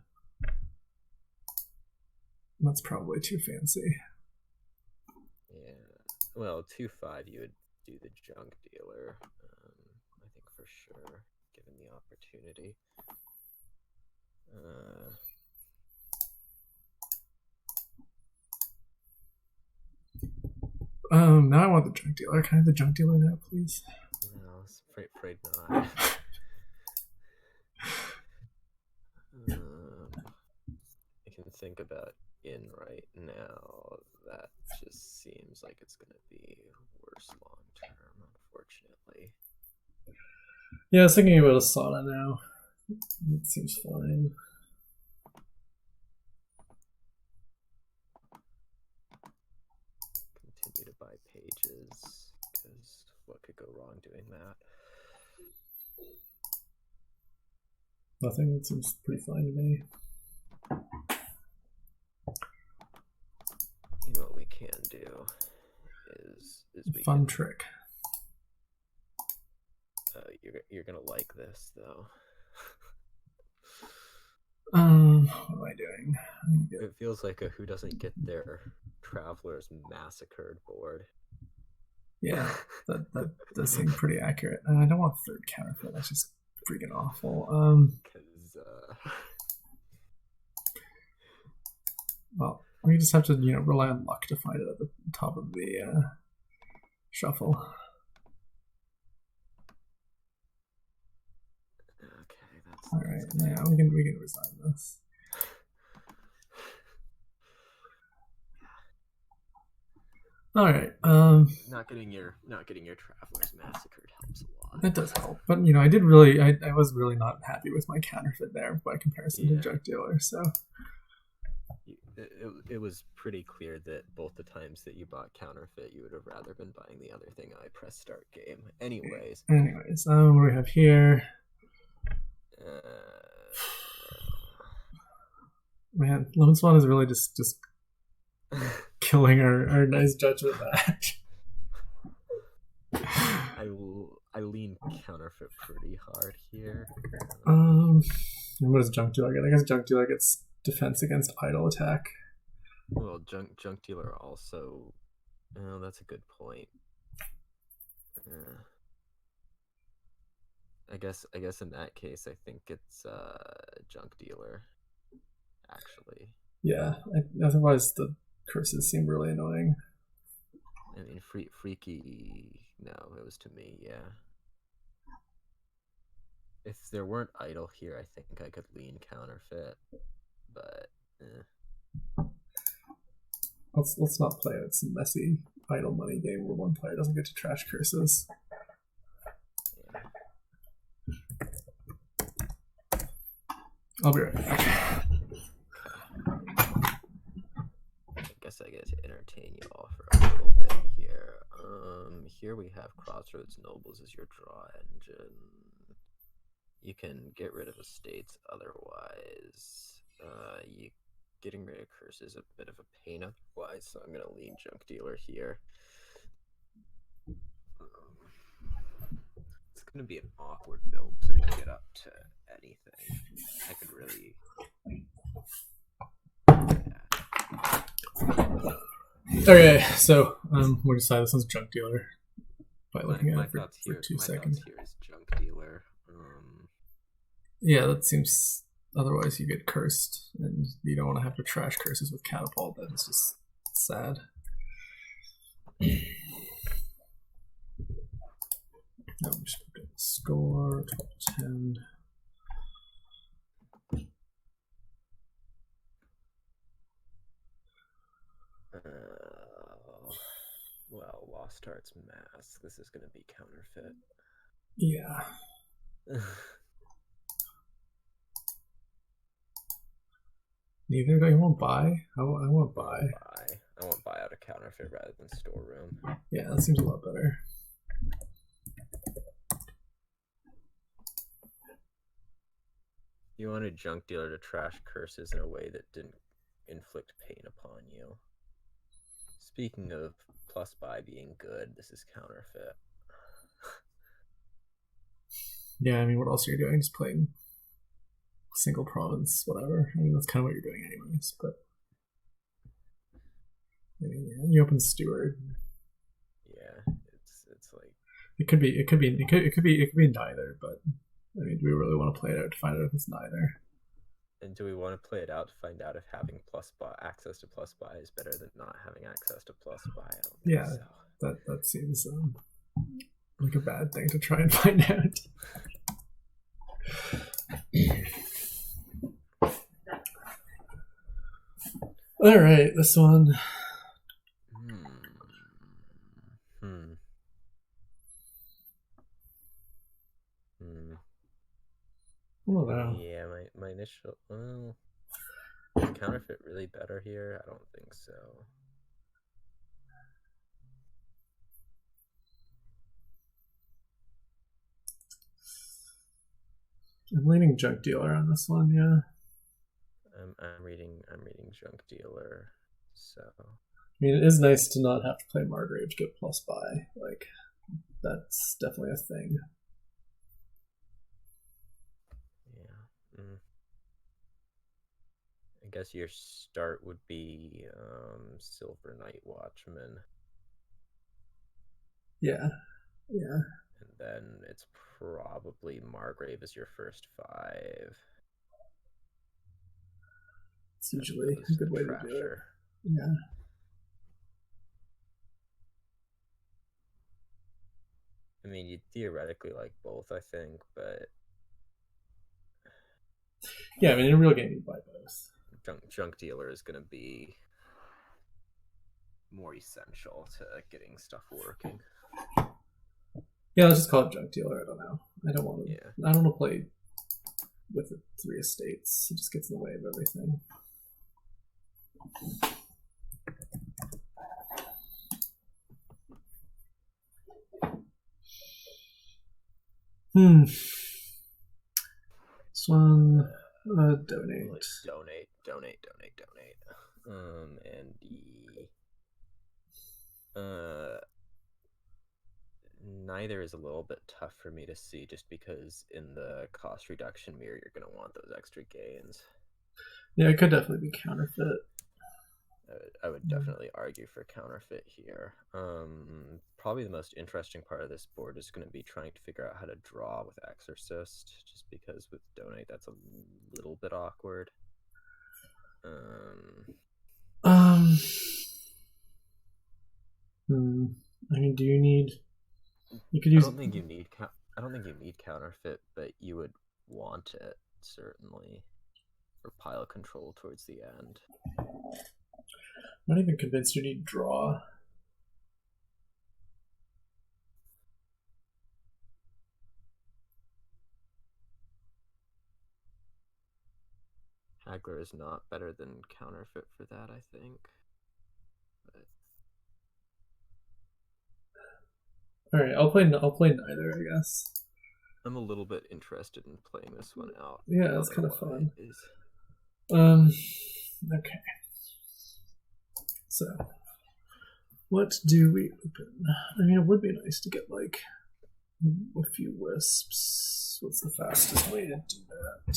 That's probably too fancy. Yeah. Well, 2-5, you would do the junk dealer. I think for sure, given the opportunity. Now I want the junk dealer. Can I have the junk dealer now, please? No, I was afraid not. I can think about in right now. That just seems like it's going to be worse long term, unfortunately. Yeah, I was thinking about a sauna now. It seems fine. Continue to buy pages, because what could go wrong doing that? Nothing. It seems pretty fine to me. You know what we can do is we fun can, trick. you're gonna like this though. What am I doing? It feels like a who doesn't get their travelers massacred board. Yeah, that does seem pretty accurate. And I don't want third counterfeit. That's just freaking awful. Well, we just have to rely on luck to find it at the top of the shuffle. Okay, that's all right. Yeah, we can resign this. All right. Not getting your travelers massacred helps a lot. That does help, but I was really not happy with my counterfeit there by comparison to junk dealer. So it was pretty clear that both the times that you bought counterfeit, you would have rather been buying the other thing. I pressed start game. Anyways, what do we have here? Man, Lone Swan is really just killing our nice judgment match. I lean counterfeit pretty hard here. And what does junk dealer get? I guess junk dealer gets defense against idle attack. Well, junk dealer also. Oh, that's a good point. I guess in that case, I think it's junk dealer. Actually. Yeah. Otherwise, the curses seem really annoying. I mean, freaky. No, it was to me. Yeah. If there weren't idle here, I think I could lean counterfeit. But. Let's not play out some messy idle money game where one player doesn't get to trash curses. Yeah. I'll be right back. I guess I get to entertain you all for a little bit here. Here we have Crossroads Nobles as your draw engine. You can get rid of estates otherwise. Getting rid of curse is a bit of a pain otherwise, so I'm going to lean junk dealer here. It's going to be an awkward build to get up to anything. I could really... Okay, so we decided this one's junk dealer by looking at it for 2 seconds. Here is junk dealer. Yeah, that seems... Otherwise, you get cursed, and you don't want to have to trash curses with catapult. That is just sad. No, I'm just going to score 12-10. Well, Lost Arts Mask. This is gonna be Counterfeit. Yeah. Neither. I won't buy. I won't buy. I won't buy out of Counterfeit rather than Storeroom. Yeah, that seems a lot better. You want a junk dealer to trash curses in a way that didn't inflict pain upon you. Speaking of plus buy being good, this is Counterfeit. Yeah, I mean, what else are you doing? Just playing single province, whatever. I mean, that's kind of what you're doing anyways, but I mean, yeah, you open Steward. Yeah, it's like it could be neither, but I mean, do we really want to play it out to find out if it's neither? And do we want to play it out to find out if having plus buy access to plus buy is better than not having access to plus buy? I don't think so. That seems like a bad thing to try and find out. All right, this one. Oh, wow. Yeah, my initial Counterfeit really better here? I don't think so. I'm leaning junk dealer on this one, yeah. I'm reading junk dealer, so I mean, it is nice to not have to play Margrave to get plus buy. Like, that's definitely a thing. Yeah. I guess your start would be Silver Night Watchman. Yeah. Yeah. And then it's probably Margrave as your first 5. It's usually a good way to do it. Yeah. I mean, you'd theoretically like both, I think, but yeah, I mean, in a real game, you'd buy both. Junk dealer is going to be more essential to getting stuff working. Yeah, let's just call it junk dealer. I don't know. I don't want to. Yeah. I don't want to play with the 3 estates. It just gets in the way of everything. This one, donate. Donate. Neither is a little bit tough for me to see, just because in the cost reduction mirror, you're going to want those extra gains. Yeah, it could definitely be Counterfeit. I would definitely argue for Counterfeit here. Probably the most interesting part of this board is going to be trying to figure out how to draw with Exorcist, just because with Donate that's a little bit awkward. I mean, do you need? You could use. I don't think you need Counterfeit, but you would want it certainly for pile control towards the end. I'm not even convinced you need draw. Haggler is not better than Counterfeit for that, I think. But... All right, I'll play neither, I guess. I'm a little bit interested in playing this one out. Yeah, that's kind of fun. Okay. So, what do we open? I mean, it would be nice to get like a few wisps. What's the fastest way to do that?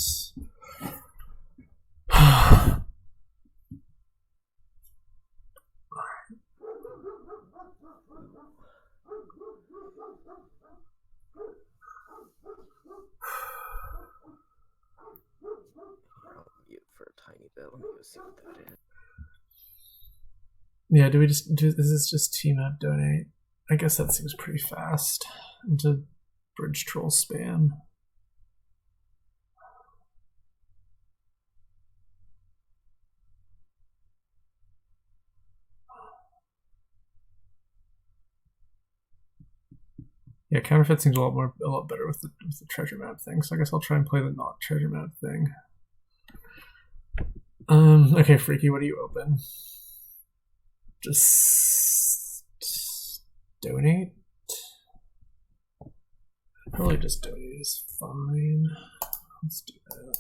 I'll mute for a tiny bit. Let me go see what that is. Yeah, do we just do? Is this just team up donate? I guess that seems pretty fast. Into bridge troll spam. Yeah, counterfeit seems a lot better with the treasure map thing. So I guess I'll try and play the not treasure map thing. Okay, Freaky, what do you open? Just donate. Probably just donate is fine. Let's do that.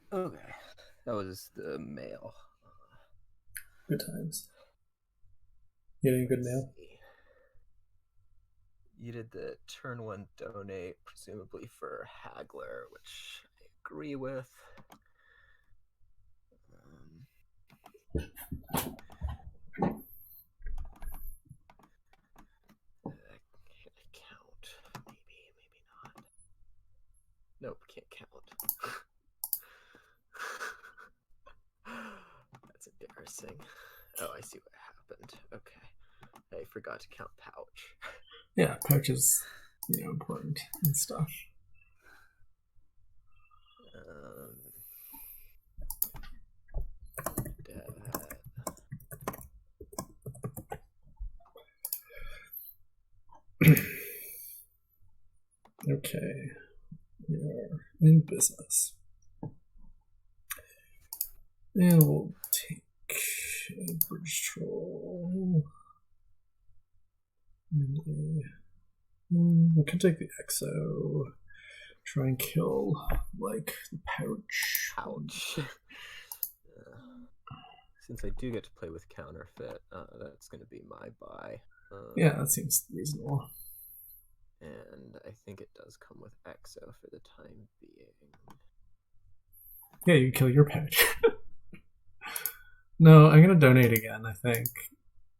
Okay, that was the mail. Good times. You had any good Let's mail? see. You did the turn 1 donate, presumably for Haggler, which I agree with. Can I count? Maybe not. Nope, can't count. That's embarrassing. Oh, I see what happened. Okay. I forgot to count pouch. Yeah, pouch is, important and stuff. Okay. We are in business. And we'll take a bridge troll. And we can take the exo. Try and kill, like, the pouch. Ouch. Since I do get to play with Counterfeit, that's going to be my buy. Yeah, that seems reasonable. And I think it does come with exo for the time being. Yeah, you can kill your pouch. No, I'm going to donate again, I think.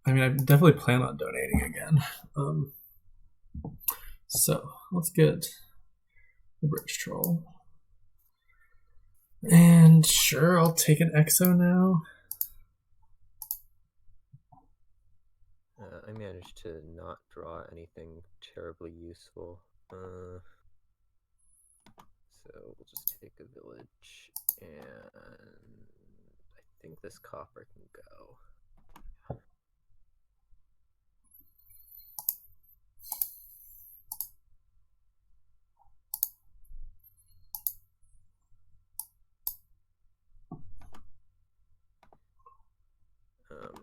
I mean, I definitely plan on donating again. So, let's get the bridge troll. And sure, I'll take an exo now. I managed to not draw anything terribly useful. So we'll just take a village, and I think this copper can go.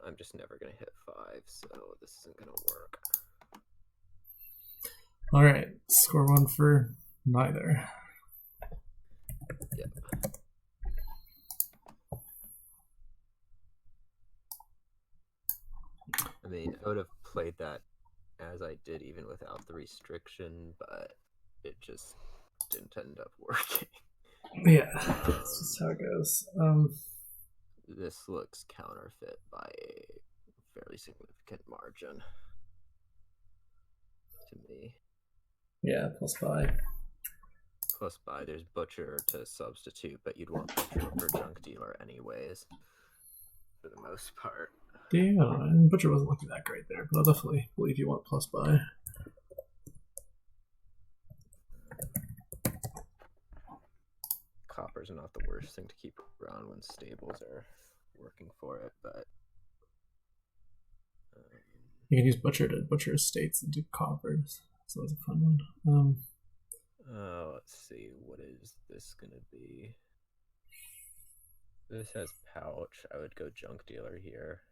I'm just never going to hit 5, so this isn't going to work. Alright, score 1 for neither. Yep. I mean, I would have played that as I did even without the restriction, but it just didn't end up working. Yeah, that's just how it goes. This looks counterfeit by a fairly significant margin to me. Yeah, plus 5. Plus buy, there's Butcher to substitute, but you'd want Butcher over Junk Dealer anyways, for the most part. Yeah, and Butcher wasn't looking that great there, but I'll definitely believe you want plus buy. Copper's not the worst thing to keep around when stables are working for it, but you can use Butcher to butcher estates into coppers, so that's a fun one. Let's see, what is this gonna be? This has pouch. I would go Junk Dealer here.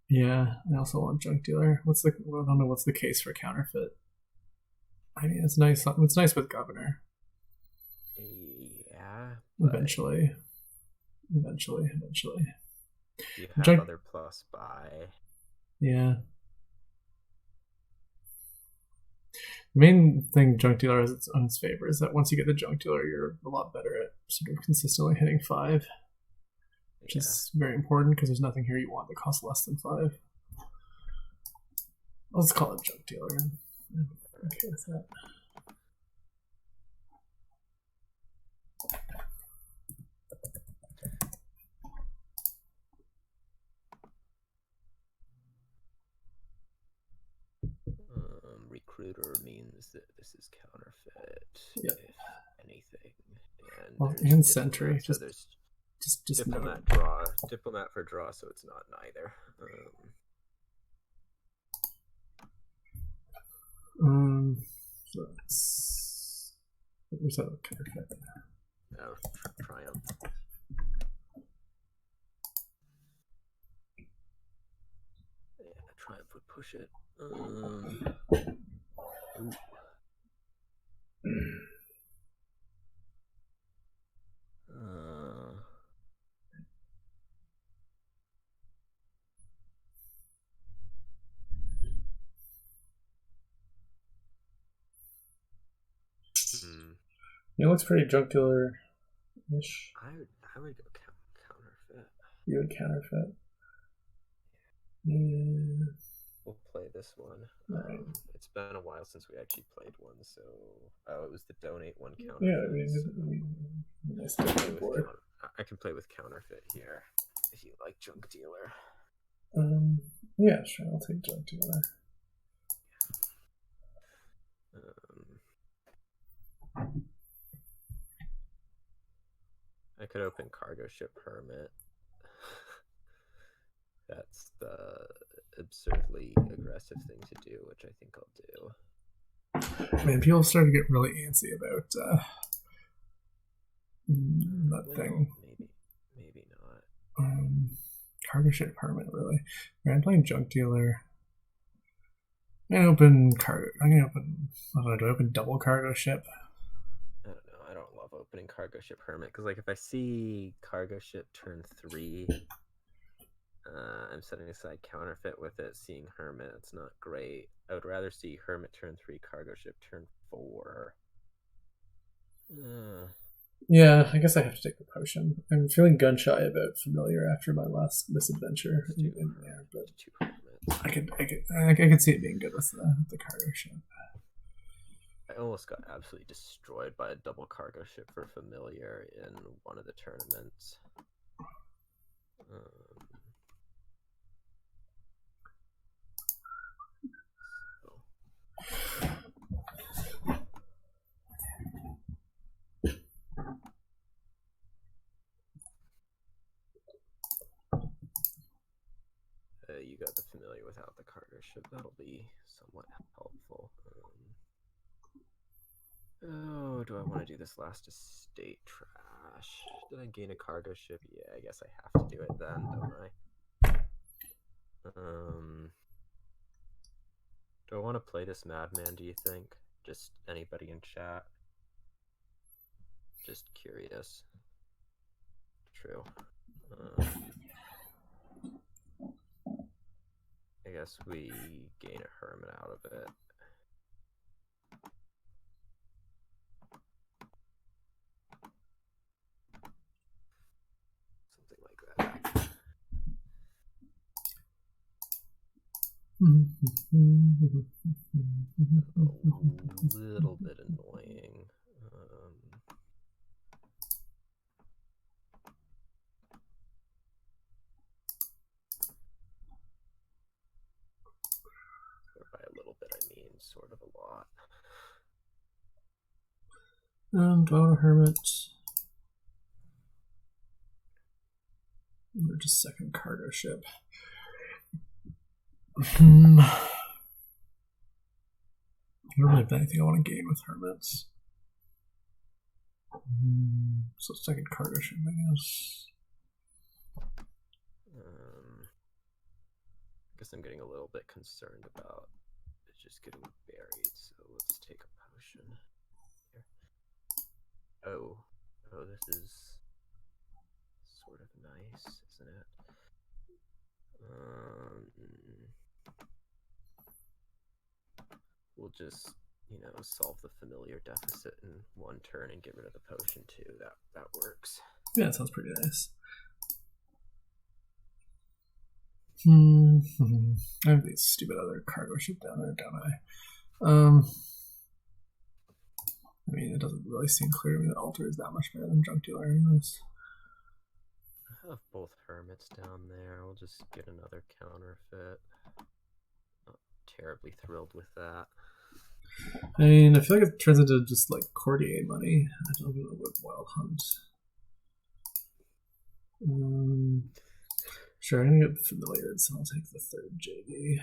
Yeah, I also want Junk Dealer. I don't know what's the case for Counterfeit. I mean, it's nice. It's nice with Governor. Yeah, but Eventually. do you have Junk. other plus buy? Yeah. The main thing junk dealer has its own favor is that once you get the junk dealer, you're a lot better at sort of consistently hitting 5, which is very important because there's nothing here you want that costs less than 5. Let's call it junk dealer. Okay with that. Recruiter means that this is counterfeit, Yeah. if anything. And Well, there's and sentry. So there's Just diplomat draw, diplomat for draw, so it's not neither. So that's what's that counterfeit? Oh, triumph. Yeah, triumph would push it. It looks pretty junk dealer-ish. I would go counterfeit. You would counterfeit. Yeah. We'll play this one. Right. It's been a while since we actually played one, so it was the donate one counterfeit. Yeah, I can play with counterfeit here if you like junk dealer. Yeah, sure. I'll take junk dealer. I could open cargo ship hermit. That's the absurdly aggressive thing to do, which I think I'll do. Man, people started to get really antsy about that thing. Maybe not. Cargo ship hermit, really. I'm playing junk dealer. I'm gonna open cargo. I don't know. Do I open double cargo ship? I don't know. I don't love opening cargo ship hermit because, like, if I see cargo ship turn 3, I'm setting aside counterfeit with it. Seeing hermit, it's not great. I would rather see hermit turn 3, cargo ship turn 4. Yeah, I guess I have to take the potion. I'm feeling gun shy about familiar after my last misadventure in there, but I could see it being good with the cargo ship. I almost got absolutely destroyed by a double cargo ship for familiar in one of the tournaments. You got the familiar without the cargo ship. That'll be somewhat helpful. Oh, do I want to do this last estate trash? Did I gain a cargo ship? Yeah, I guess I have to do it then, don't I? Do I want to play this madman, do you think? Just anybody in chat? Just curious. True. I guess we gain a hermit out of it. Something like that. A little bit annoying. By a little bit, I mean sort of a lot. Draw a hermit. Or just second cargo ship. I don't really have anything I want to gain with hermits. So second cargo ship, I guess. I guess I'm getting a little bit concerned about it just getting buried, so let's take a potion. Oh, oh, this is sort of nice, isn't it? Um, we'll just, solve the familiar deficit in one turn and get rid of the potion too. That works. Yeah, it sounds pretty nice. I have these stupid other cargo ship down there, don't I? I mean, it doesn't really seem clear to me that Alter is that much better than Junk Dealer anyways. I have both hermits down there. We'll just get another counterfeit. Not terribly thrilled with that. I mean, I feel like it turns into just like Cordier money. I don't know what Wild Hunt. Sure, I'm gonna get familiar, so I'll take the third JD.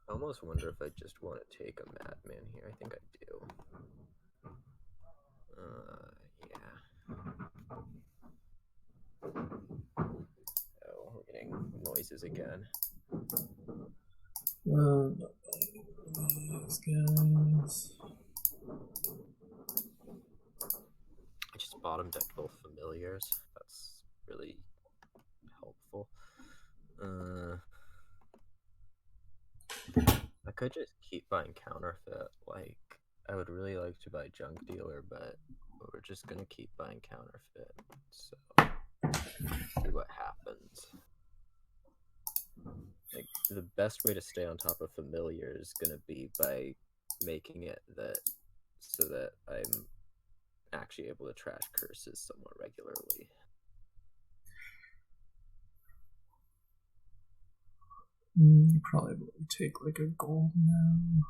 I almost wonder if I just want to take a madman here. I think I do. Yeah. Oh, we're getting noises again. These guys. I just bottom decked both familiars. That's really helpful. I could just keep buying counterfeit. Like, I would really like to buy junk dealer, but we're just gonna keep buying counterfeit. So, see what happens. Like, the best way to stay on top of familiar is gonna be by making it so that I'm actually able to trash curses somewhat regularly. You probably will take like a gold now.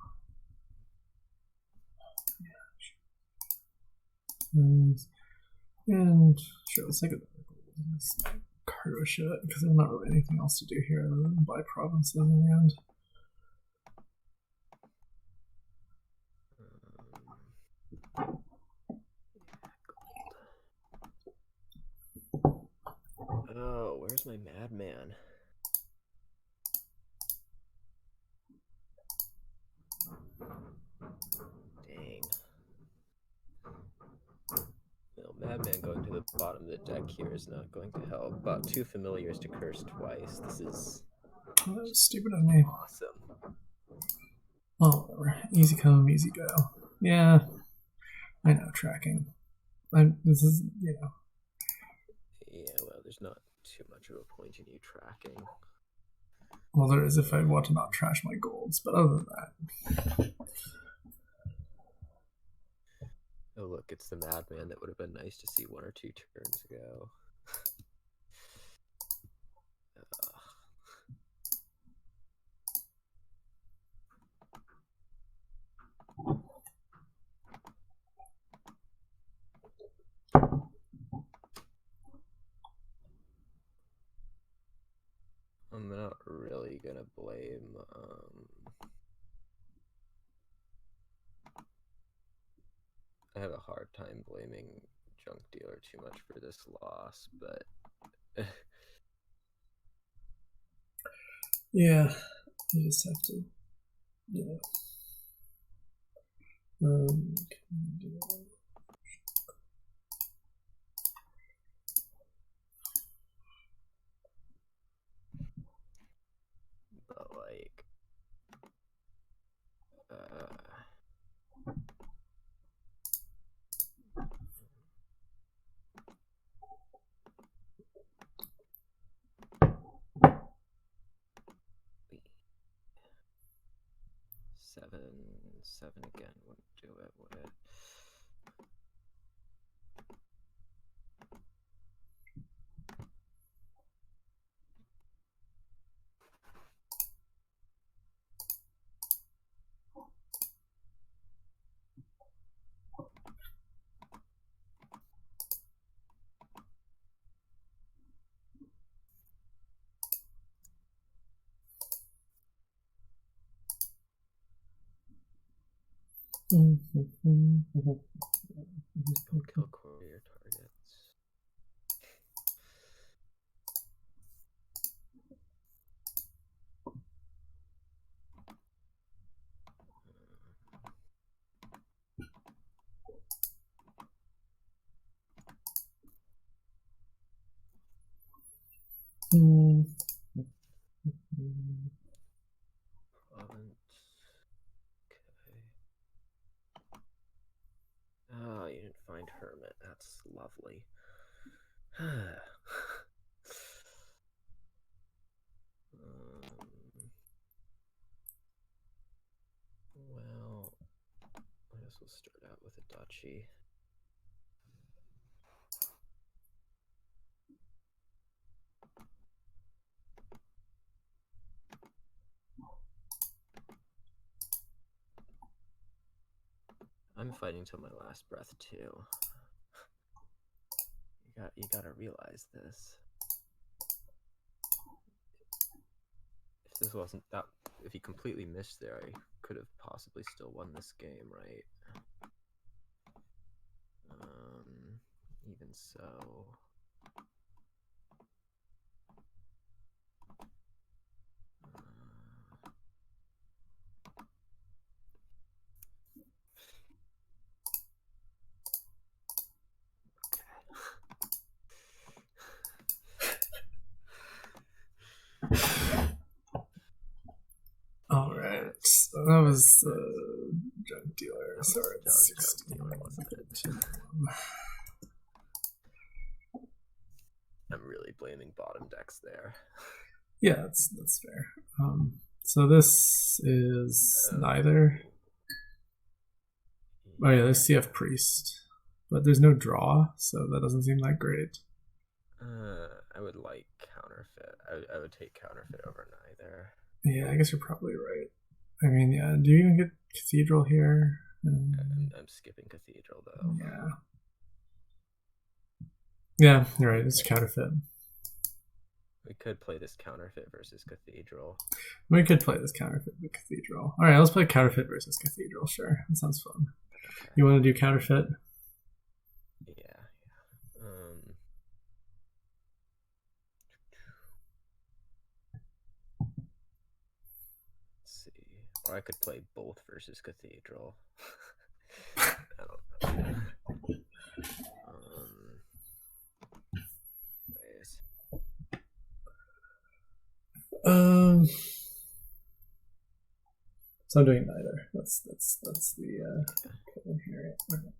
And sure, let's take a gold in this cargo shit because there's not really anything else to do here other than buy provinces in the end. Oh, where's my madman? Dang. No, madman going to the bottom of the deck here is not going to help. Bought 2 familiars to curse twice. This is that was stupid of me. Awesome. Oh, whatever. Easy come, easy go. Yeah, I know tracking. This is, Yeah, well, there's not too much of a point in you tracking. Well, there is if I want to not trash my golds, but other than that. Oh, look, it's the madman that would have been nice to see 1 or 2 turns ago. I'm not really gonna blame I have a hard time blaming junk dealer too much for this loss, but yeah, you just have to, but like 7 again wouldn't do it, would it? Don't kill courier targets. Province. Okay. Oh, you didn't find Hermit. That's lovely. Well, I guess we'll start out with a duchy. I'm fighting till my last breath too. You gotta realize this. If this wasn't that, if he completely missed there, I could have possibly still won this game, right? Even so. All right, so that was the junk dealer. Sorry, it's 16. I'm really blaming bottom decks there. Yeah, that's fair. So this is neither. Oh yeah, there's CF Priest, but there's no draw, so that doesn't seem that great. I would like Counterfeit. I would take Counterfeit over neither. Yeah, I guess you're probably right. I mean, yeah. Do you even get Cathedral here? I'm skipping Cathedral though. Yeah. Yeah, you're right. It's Counterfeit. We could play this Counterfeit versus Cathedral. We could play this Counterfeit with Cathedral. All right, let's play Counterfeit versus Cathedral. Sure, that sounds fun. Okay. You want to do Counterfeit? Yeah. Let's see. Or I could play both versus Cathedral. I don't know. So I'm doing neither. That's the in here. Okay.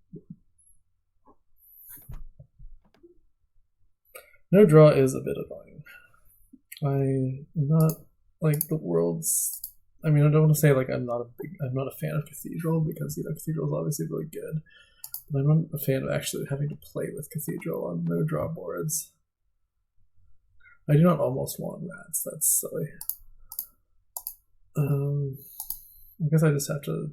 No draw is a bit annoying. I'm not like the world's. I mean, I don't want to say like I'm not a fan of Cathedral because Cathedral is obviously really good, but I'm not a fan of actually having to play with Cathedral on no draw boards. I do not almost want rats. That's silly. I guess I just have to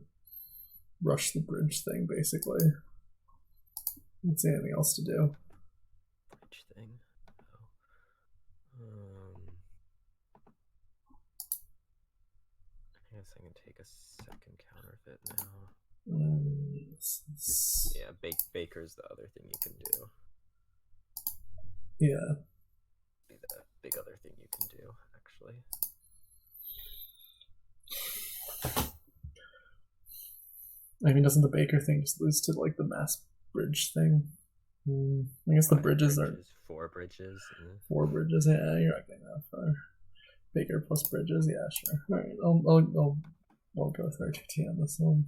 rush the bridge thing, basically. I don't see anything else to do. Bridge thing? I guess I can take a second Counterfeit now. Yeah, Baker's the other thing you can do. Yeah. Be the big other thing you can do, actually. I mean, doesn't the Baker thing just lose to like the mass bridge thing? I guess the bridges are 4 bridges. 4 bridges. Yeah, you're not getting that far. Baker plus bridges. Yeah, sure. All right, I'll go with RTT on this one.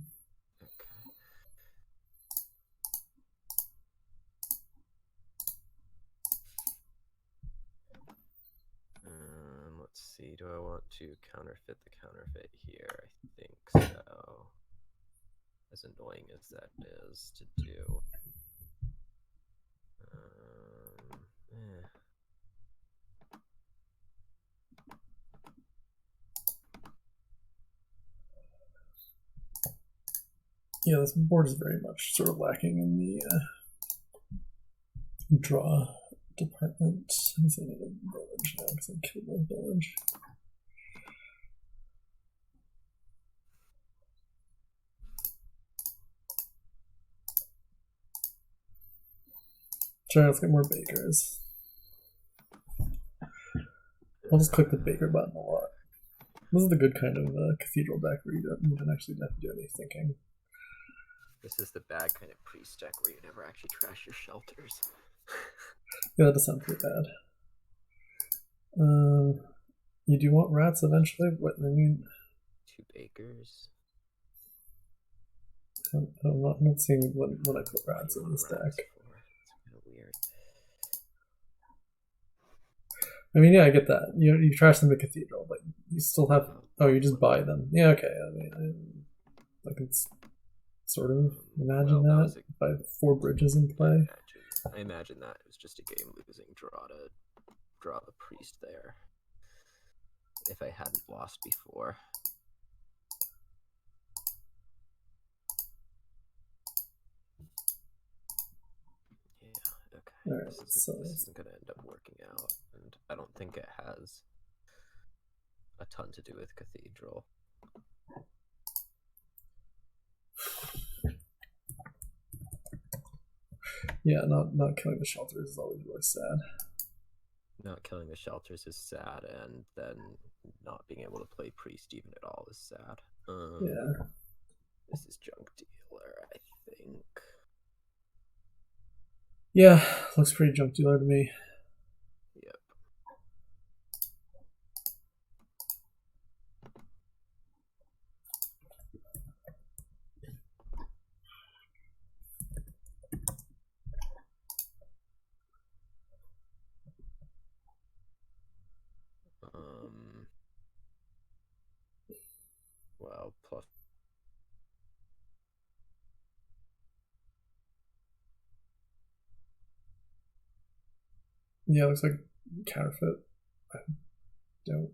Let's see. Do I want to counterfeit the Counterfeit here? I think so. As annoying as that is to do. Yeah, this board is very much sort of lacking in the draw department. I guess I need a village now because I killed my village. Sure, let's get more Bakers. I'll just click the Baker button a lot. This is the good kind of Cathedral deck where you don't actually have to do any thinking. This is the bad kind of priest deck where you never actually trash your shelters. Yeah, that does sound pretty bad. You do want rats eventually? What I mean, 2 bakers. I'm not seeing when I put rats in this deck. It's kind of weird. I mean, yeah, I get that. You trash them at Cathedral, but you still have. Oh, you just buy them. Yeah, okay. I mean, I can sort of imagine that. If I have 4 bridges in play. I imagine that it was just a game-losing draw to draw the priest there. If I hadn't lost before. Yeah, okay. Right, this isn't going to end up working out, and I don't think it has a ton to do with Cathedral. Yeah, not killing the shelters is always really sad. Not killing the shelters is sad, and then not being able to play priest even at all is sad. Yeah. This is junk dealer, I think. Yeah, looks pretty junk dealer to me. Yep. Well, plus. Yeah, looks like counterfeit. I don't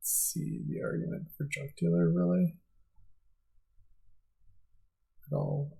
see the argument for junk dealer really at all.